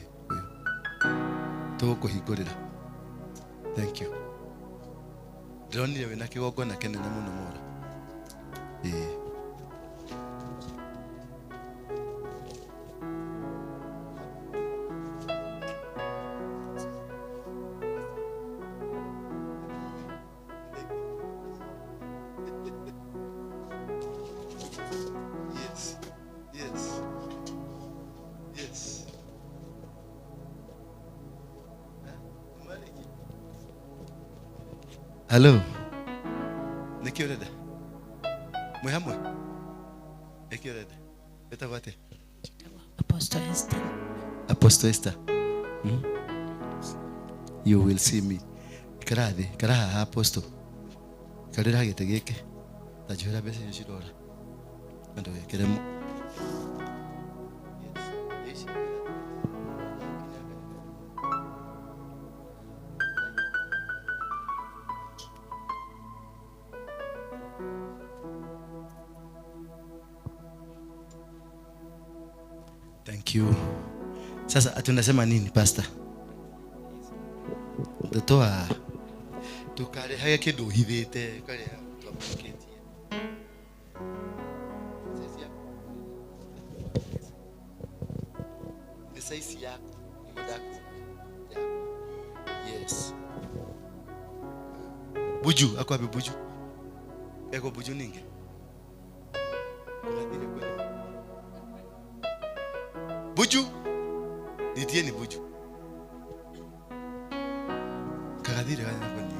Speaker 1: tukuhingurira. Thank you. Ndronire wina kigogona kenene muno moro. Hello. Nikioreda. Muhamwe. Nikioreda. Betawate.
Speaker 3: Apostle Esther.
Speaker 1: Apostle Esther. You will see me. Karaha apostle. Karira getegeke. Tajora bese yishirora. Ando yekeremo. Thank you. Sasa tunasema nini pastor? Dotoa tukare haya kido hivete kare tupoketi. Ni size yako, ni yako. Yes. Buju, ako abe buju. Eko buju ninge. Buju nitie ni buju kagadire kana kwani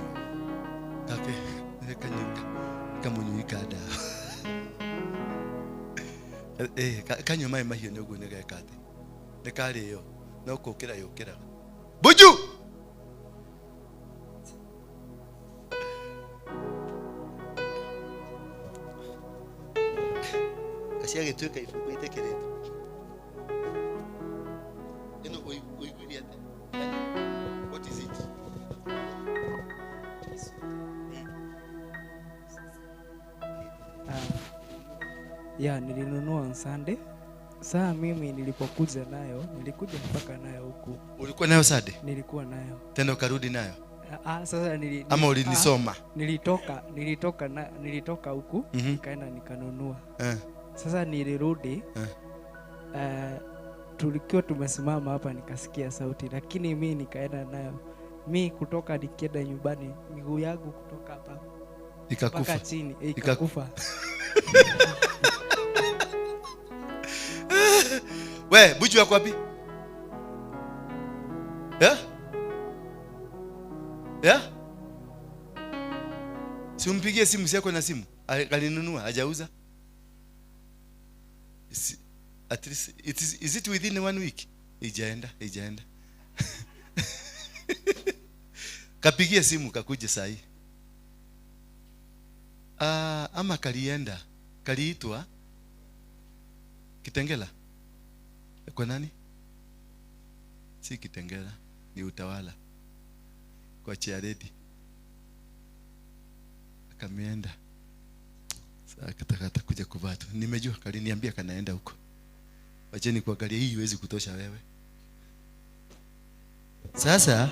Speaker 1: kake kanyuka kamunyuika da kanyo mai mahio ne guo ne gakate ne kare yo no kokera yokera buju kasia getuka ifuku itekerete. What is it?
Speaker 4: Nilinunua on Sunday. Saa mimi nilipokuja nayo, nilikuja mpaka nayo huku.
Speaker 1: Ulikuwa nayo Sunday?
Speaker 4: Nilikuwa nayo.
Speaker 1: Tena ukarudi nayo?
Speaker 4: Sasa
Speaker 1: ama ulinisoma?
Speaker 4: Nilitoka huku, nikaenda nikanunua. Sasa nilirudi. Tulikuwa tumesimama hapa nikasikia sauti, lakini mimi nikaenda nayo. Mimi kutoka nikienda nyumbani, miguu yangu kutoka hapa
Speaker 1: ikakufa
Speaker 4: chini, ikakufa.
Speaker 1: We, buju yako wapi? Si umpigie simu, si yako na simu. Alinunua, hajauza. At least is it within 1 week? Ijaenda. Kapigia simu kakuje sahi. Ama kaliitwa Kitengela. Kwa nani? Si Kitengela, ni Utawala. Kwa Chiaredi. Akameenda. Sasa akataka kuja kuvatu. Nimejua kaliniambia kanaenda huko. Wacheni kuangalia hii iwezi kutosha wewe. Sasa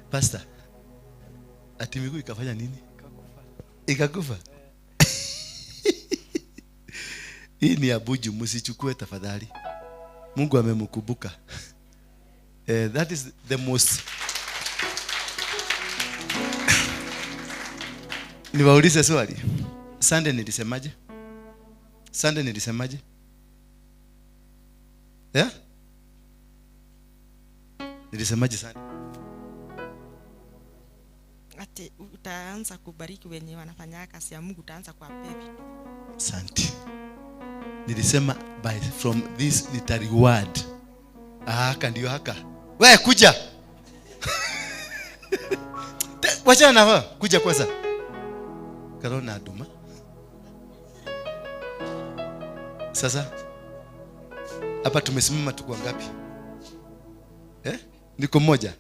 Speaker 1: pastor, ati miguu ikafanya nini? Ikakufa. Hii ni abuju, msichukue tafadhali. Mungu amemkumbuka. That is the most. Niwaulize swali. Sunday nilisemaje? Sunday nilisemaje? Yeah? Nilisemaje Sunday?
Speaker 2: ati utaanza kubariki wenye wanafanya kazi ya Mungu, utaanza kwa pepi.
Speaker 1: Asante. Nilisema from this nita reward. Haka ndio haka. Wewe kuja. Wacha na wewe kuja kwanza. Karona aduma. Sasa hapa tumesimama tuko ngapi? Niko mmoja.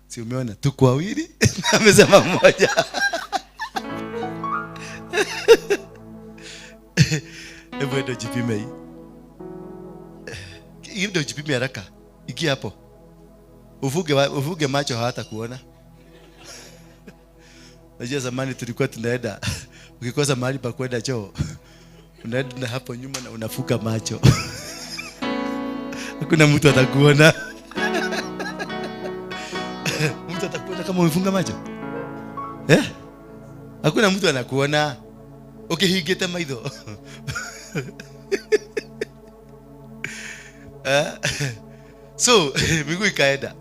Speaker 1: Si umeona tuko wawili? Amesema mmoja. Hebu ndio jipime hii. Hii ndio jipime haraka. Iki hapo. Uvuge macho hata kuona. Najua zamani tulikuwa tunaenda ukikosa mahali pa kwenda choo, unaenda hapo nyuma na unafuka macho. Hakuna mtu atakuona. Mtu atakuona kama umefunga macho? Hakuna mtu anakuona. Ukihigeta maitho. So, miguu ikaenda.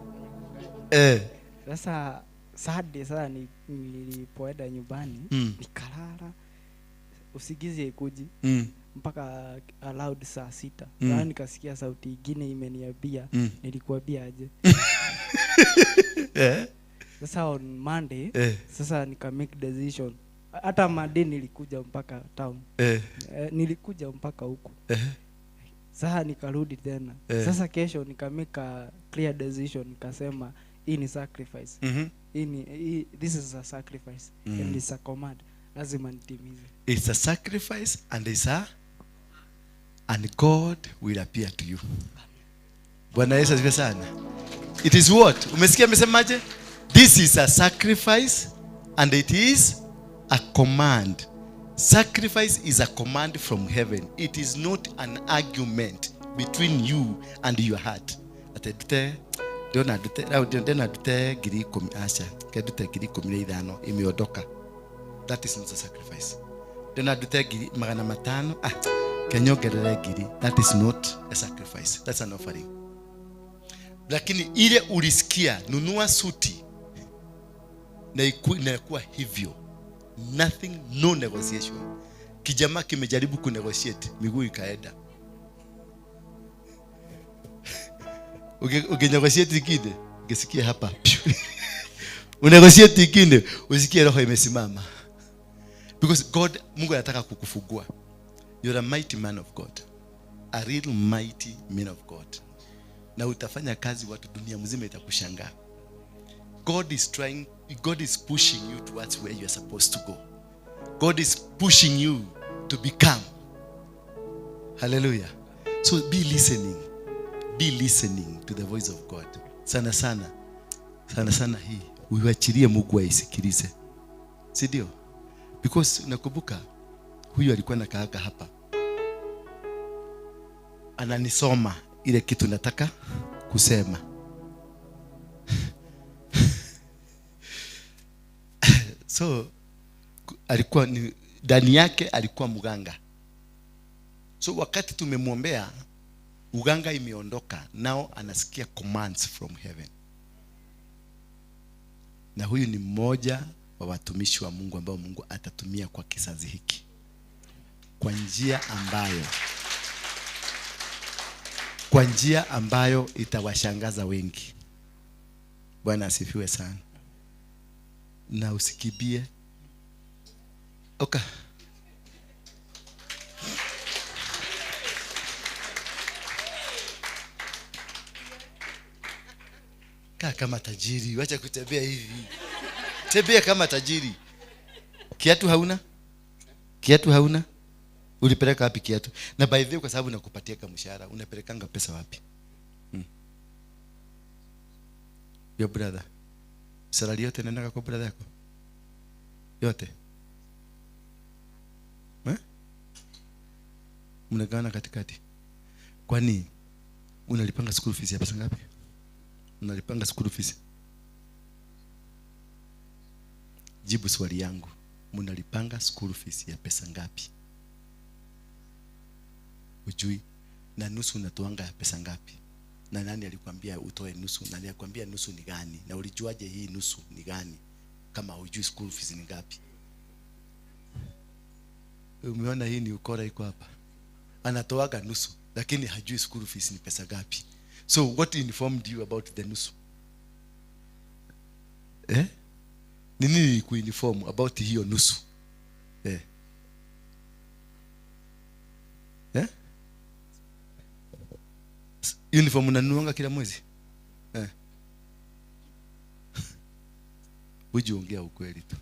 Speaker 4: Sasa Saturday sasa nilipoenda nyumbani nikalala, usigizi ikuji mpaka allowed saa 6. Na nikasikia sauti nyingine imeniambia nilikuambia aje. Sasa on Monday sasa nika make decision. Hata Monday nilikuja mpaka town. Nilikuja mpaka huku. Sasa nikarudi tena. Sasa kesho nika make a clear decision, nikasema hii ni sacrifice. This is a sacrifice and it's a command. Lazima nitimize.
Speaker 1: It's a sacrifice and God will appear to you. Bwana Yesu asifiwe sana. It is what? Umesikia amesemaje? This is a sacrifice and it is a command. Sacrifice is a command from heaven. It is not an argument between you and your heart. Atedute Dona dute giri komi asha. Kedute giri komi idano imeondoka. That is not a sacrifice. Dona dute giri magana matano. Kenyogerere giri. That is not a sacrifice. That's an offering. Lakini ile ulisikia nunua suti na inakuwa hivyo. Nothing, no negotiation. Kijama kimejaribu kunegotiate, miguu ikaenda. Ukinegotiate kide, ukisikia hapa. Unegotiate kide, usikie roho imesimama. Because God, Mungu anataka kukufungua. You're a mighty man of God. A real mighty man of God. Na utafanya kazi watu dunia mzima itakushangaa. God is pushing you towards where you are supposed to go. God is pushing you to become. Hallelujah. So be listening. Be listening to the voice of God. Sana sana hii uiachilie Mungu aisikilize. Si ndio? Because nakumbuka huyu alikuwa anakaa hapa. Ananisoma ile kitu nataka kusema. So alikuwa ndani yake alikuwa mganga. So wakati tumemwombea uganga imeondoka, now anasikia commands from heaven. Na huyu ni mmoja wa watumishi wa Mungu ambao Mungu atatumia kwa kizazi hiki kwa njia ambayo itawashangaza wengi. Bwana asifiwe sana. Na usikibie. Okay. Kaa kama tajiri, wacha kutembea hivi. Tembea kama tajiri. Kiatu hauna? Ulipeleka wapi kiatu? Na by the way, kwa sababu nakupatia kama mshahara, unapelekanga pesa wapi? Your brother. Salary yote inaenda kwa brother yako? Yote? Mnagawana katikati. Kwani unalipanga school fees ya pesa ngapi? Unalipanga school fees? Jibu swali yangu. Mnalipanga school fees ya pesa ngapi? Ujui? Na nusu unatoanga ya pesa ngapi? Na nani alikwambia utoe nusu? Nani alikwambia nusu ni gani? Na ulijuaje hii nusu ni gani kama hujui school fees ni ngapi? Umeona hii ni ukora iko hapa. Anatoaga nusu lakini hajui school fees ni pesa ngapi. So what informed you about the nusu? Nini kuinform about hiyo nusu? Uniform unanunuanga kila mwezi? Ujiongea ukweli tu.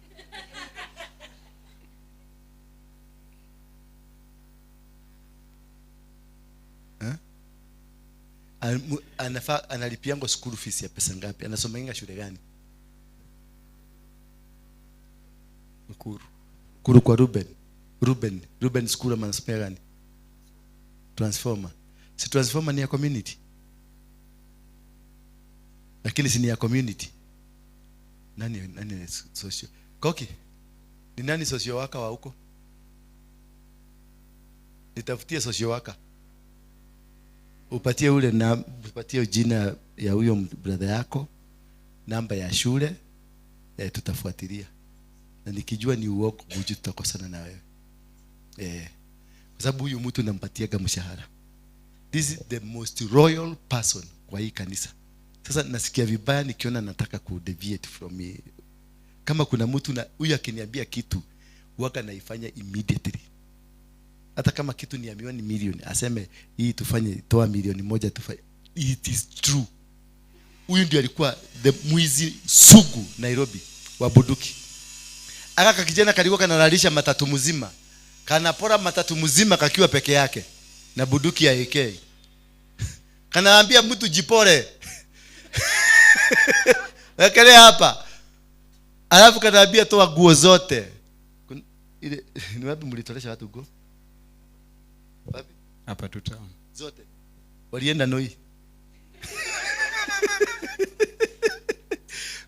Speaker 1: Analipianga school fees ya pesa ngapi? Anasomanga shule gani? Kuru kwa Ruben school anasomea gani? Transformer. Si Transformer ni ya community? Lakini si ni ya community. Nani social? Koki. Ni nani social worker wa huko? Nitafutie social worker. Upatie ule na upatie jina ya huyo brother yako, namba ya shule, tutafuatilia. Na nikijua ni uongo, buju tutakosana na wewe. Kwa sababu huyu mtu nampatiaga mshahara. This is the most royal person kwa hii kanisa. Sasa nasikia vibaya nikiona nataka ku deviate from me. Kama kuna mtu na huyu akiniambia kitu, huaga naifanya immediately. Hata kama kitu ni ya milioni, aseme hii tufanye, toa milioni moja tufanye. It is true. Huyu ndiye alikuwa the mwizi sugu Nairobi wa bunduki. Aka kijana kalikuwa kanalalisha matatu mzima. Kanapora matatu mzima kakiwa peke yake na bunduki ya AK. Kanaambia mtu jipore. Wekelea hapa. Alafu kanaambia toa nguo zote. Ile ni wapi mlitolesha watu nguo? Wapi?
Speaker 5: Hapa tu town.
Speaker 1: Zote. Walienda Noi.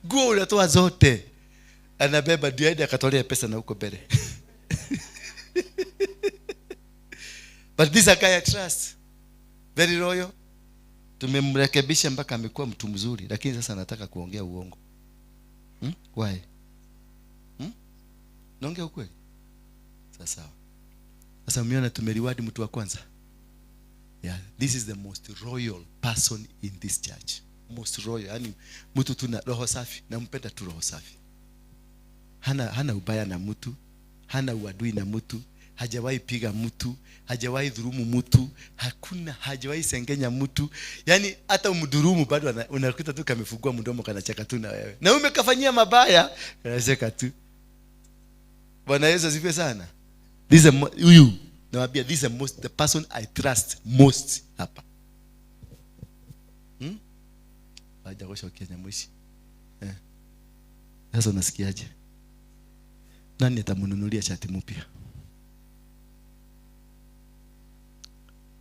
Speaker 1: Nguo unatoa zote. Anabeba ndio aende akatolea pesa na huko mbele. But this guy I trust. Very loyal. Tumemrekebisha mpaka amekuwa mtu mzuri, lakini sasa anataka kuongea uongo. Why? Naongea ukweli. Sasa. Sasa umeona tumeliwadi mtu wa kwanza. Yeah, this is the most royal person in this church. Most royal, yani mtu tuna roho safi, nampenda tu roho safi. Hana ubaya na mtu, hana uadui na mtu, hajawahi piga mtu, hajawahi dhurumu mtu, hajawahi sengenya mtu. Yani hata umdhurumu bado unakuta tu kamefungua mdomo kanacheka tu na wewe. Na umekafanyia mabaya, kanacheka tu. Bwana Yesu asifiwe sana. This is huyu nawaambia, this is the person I trust most hapa. Baada ya Kenya mwishi. Sasa unasikiaje? Nani atamununulia shati mpya?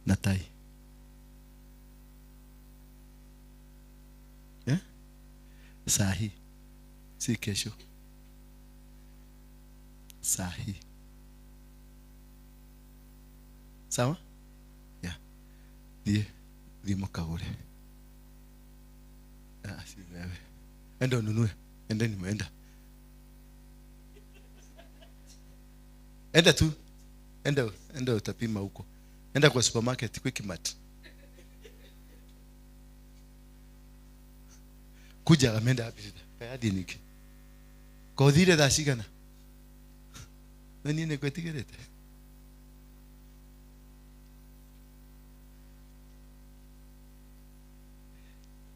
Speaker 1: Na tai. Sahi. Si kesho. Sahi. Sawa? Yeah. Die mkagure. Si wewe. Enda ununue. Endeni muenda. Enda tu. Enda utapima huko. Enda kwa supermarket Quickmart. Kuja amenda hapi. Kayadi niki. Kwa dhire da shigana. Nani kwetigirete?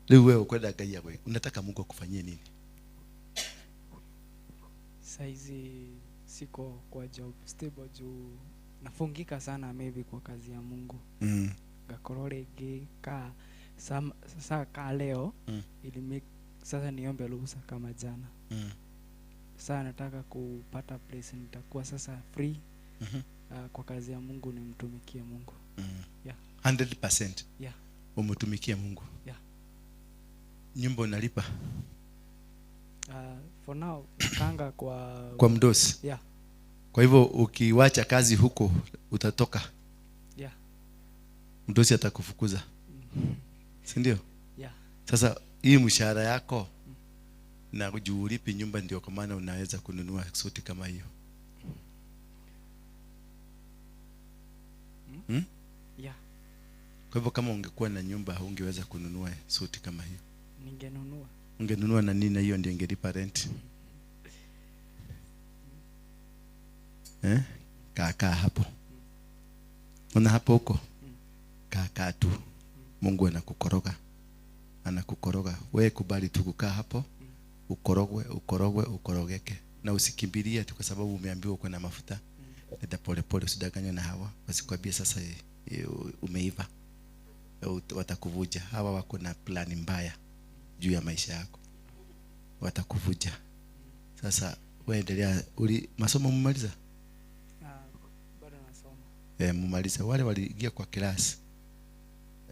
Speaker 1: Leo wewe kwenda gaya wewe. Unataka Mungu akufanyie nini?
Speaker 4: Saizi siko kwa job stable juu nafungika sana maybe kwa kazi ya Mungu. Gakorore ge ka sasa ka leo ili make sasa niombe ruhusa kama jana. Sasa nataka kupata place nitakuwa sasa free. Kwa kazi ya Mungu nimtumikie Mungu.
Speaker 1: 100%.
Speaker 4: Yeah.
Speaker 1: Umtumikie Mungu.
Speaker 4: Yeah.
Speaker 1: Nyumba unalipa?
Speaker 4: For now kanga
Speaker 1: kwa mdosi.
Speaker 4: Yeah.
Speaker 1: Kwa hivyo ukiwacha kazi huko utatoka.
Speaker 4: Yeah.
Speaker 1: Mdosi atakufukuza. Si ndio?
Speaker 4: Yeah.
Speaker 1: Sasa hii mshahara yako na ulipi nyumba, ndio kwa maana unaweza kununua suti kama hiyo.
Speaker 4: Yeah.
Speaker 1: Kwa hivyo kama ungekuwa na nyumba ungeweza kununua suti kama hiyo.
Speaker 4: Ningenunua.
Speaker 1: Ungenunua na nini? Na hiyo ndio ingelipa rent. Kaa hapo. Una hapo huko. Kaa tu. Mungu anakukoroga. Wewe kubali tu kukaa hapo. Ukorogeke. Na usikimbilie tu kwa sababu umeambiwa uko na mafuta. Nenda pole pole, usidanganywe na hawa. Wasikwambie sasa umeiva. Watakuvuja. Hawa wako na plani mbaya juu ya maisha yako. Watakuvuja. Sasa wewe endelea. Masomo mmaliza?
Speaker 4: Bado nasoma.
Speaker 1: Mmaliza. Wale waliingia kwa class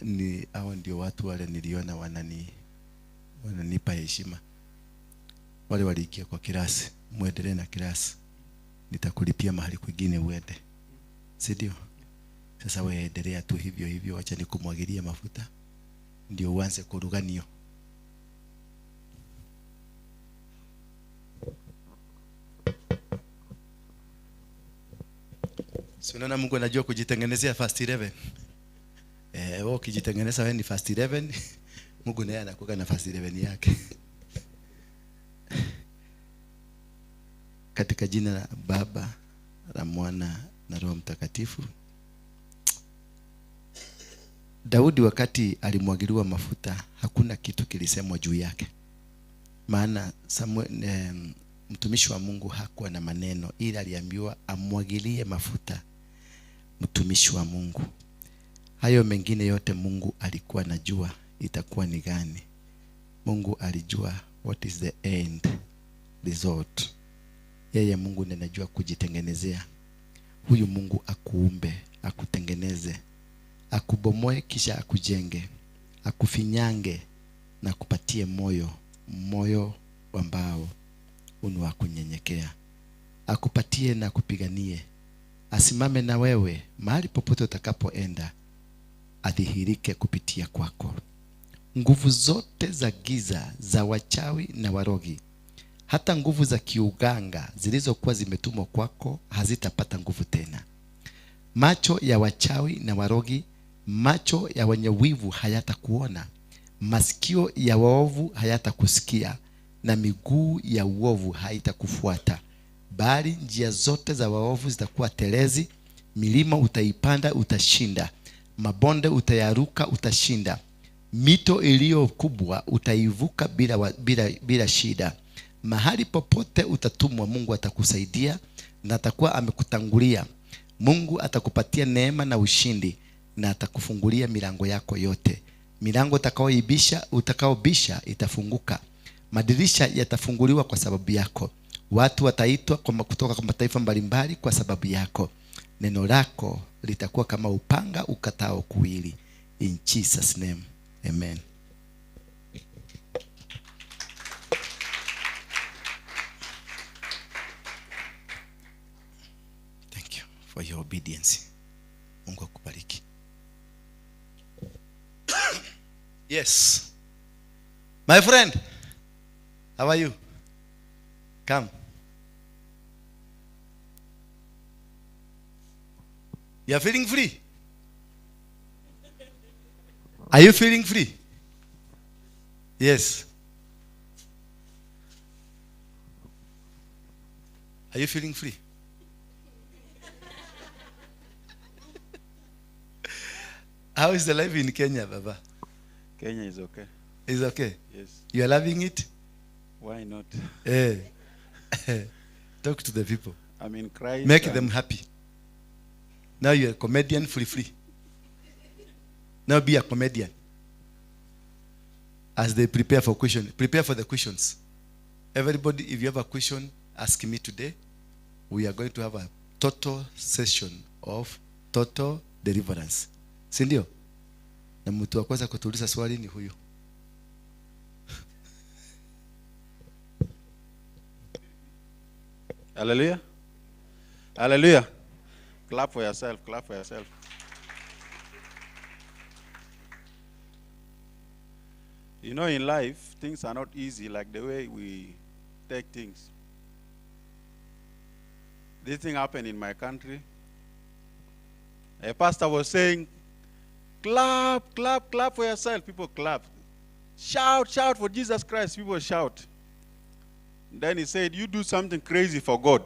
Speaker 1: ni hao ndio watu wale niliona wananipa heshima. Wale waliingia kwa class, muendelee na class. Nitakulipia mahali kwingine uende. Si ndio? Sasa wewe endelea tu hivyo, acha nikumwagilia mafuta ndio uanze kuruganio. Unaona Mungu anajua kujitengenezea fast 11. Wewe ukijitengeneza wewe ni fast 11, Mungu naye anakuwa na fast 11 yake. Katika jina la Baba, la Mwana na Roho Mtakatifu. Daudi wakati alimwagiliwa mafuta hakuna kitu kilisemwa juu yake. Maana mtumishi wa Mungu hakuwa na maneno, ila aliambiwa amwagilie mafuta mtumishi wa Mungu. Hayo mengine yote Mungu alikuwa anajua itakuwa ni gani. Mungu alijua what is the end result. Yeye Mungu ndiye anajua kujitengenezea. Huyu Mungu akuumbe, akutengeneze, akubomoe kisha akujenge, akufinyange na kupatie moyo ambao wa kunyenyekea. Akupatie na kupiganie. Asimame na wewe mahali popote utakapoenda, adhihirike kupitia kwako. Nguvu zote za giza za wachawi na warogi, hata nguvu za kiuganga zilizokuwa zimetumwa kwako hazitapata nguvu tena. Macho ya wachawi na warogi, macho ya wenye wivu hayatakuona, masikio ya waovu hayatakusikia, na miguu ya uovu haitakufuata. Bali njia zote za waovu zitakuwa telezi. Milima utaipanda utashinda, mabonde utayaruka utashinda, mito iliyo kubwa utaivuka bila shida. Mahali popote utatumwa Mungu atakusaidia na atakuwa amekutangulia. Mungu atakupatia neema na ushindi na atakufungulia milango yako yote. Milango utakaobisha itafunguka. Madirisha yatafunguliwa kwa sababu yako. Watu wataitwa kutoka kwa mataifa mbalimbali kwa sababu yako. Neno lako litakuwa kama upanga ukatao kuwili. In Jesus name. Amen. Thank you for your obedience. Mungu akubariki. Yes. My friend, how are you? Come. You are feeling free? Are you feeling free? Yes. Are you feeling free? How is the life in Kenya, Baba?
Speaker 5: Kenya is okay.
Speaker 1: It's okay?
Speaker 5: Yes.
Speaker 1: You are loving it?
Speaker 5: Why not?
Speaker 1: Talk to the people.
Speaker 5: I'm in Christ.
Speaker 1: Make them happy. Now you're a comedian free. Now be a comedian. as they prepare for the questions. Everybody, if you have a question, ask me today. We are going to have a total session of total deliverance. Si ndio? Na mtu wa kwanza kutuuliza swali ni huyu.
Speaker 5: Hallelujah. Hallelujah. Clap for yourself. Clap for yourself. You know, in life, things are not easy like the way we take things. This thing happened in my country. A pastor was saying, clap, clap, clap for yourself. People clap. Shout, shout for Jesus Christ. People shout. Then he said, you do something crazy for God.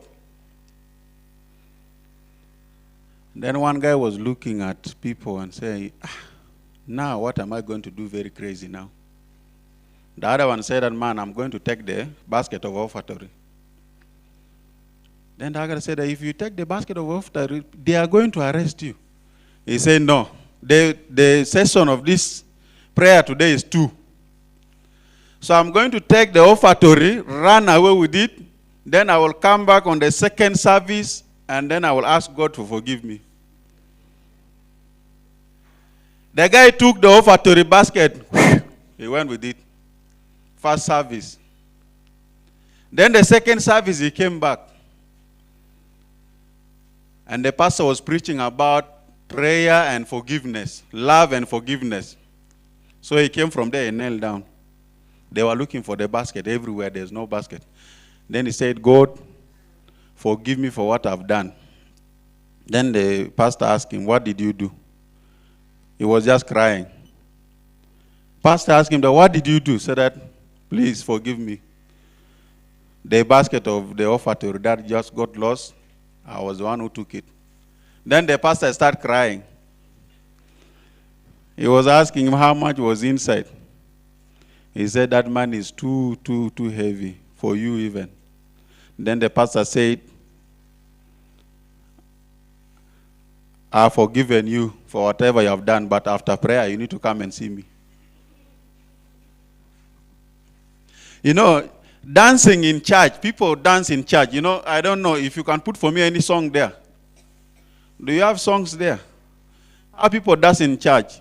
Speaker 5: Then one guy was looking at people and saying, now what am I going to do very crazy now? The other one said, man, I'm going to take the basket of offertory. Then the other said, if you take the basket of offertory, they are going to arrest you. He said, no. The session of this prayer today is 2. So I'm going to take the offertory, run away with it, then I will come back on the second service, and then I will ask God to forgive me. The guy took the offertory basket, he went with it. First service. Then the second service, he came back. And the pastor was preaching about prayer and forgiveness, love and forgiveness. So he came from there and knelt down. They were looking for the basket everywhere. There's no basket. Then he said, God, forgive me for what I've done. Then the pastor asked him, what did you do? He was just crying. Pastor asked him, what did you do? He said that, please forgive me. The basket of the offertory that just got lost, I was the one who took it. Then the pastor started crying. He was asking him how much was inside. He said that man is too heavy for you even. Then the pastor said, I've forgiven you for whatever you have done, but after prayer you need to come and see me. You know, dancing in church, people dance in church. You know, I don't know if you can put for me any song there. Do you have songs there? How people dance in church?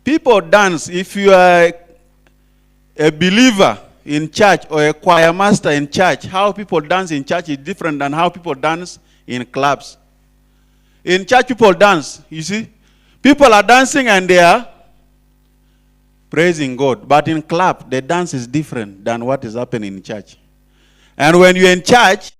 Speaker 5: People dance, if you are a believer in church or a choir master in church, how people dance in church is different than how people dance in clubs. In church, people dance, you see. People are dancing and they are praising God. But in club, the dance is different than what is happening in church. And when you're in church,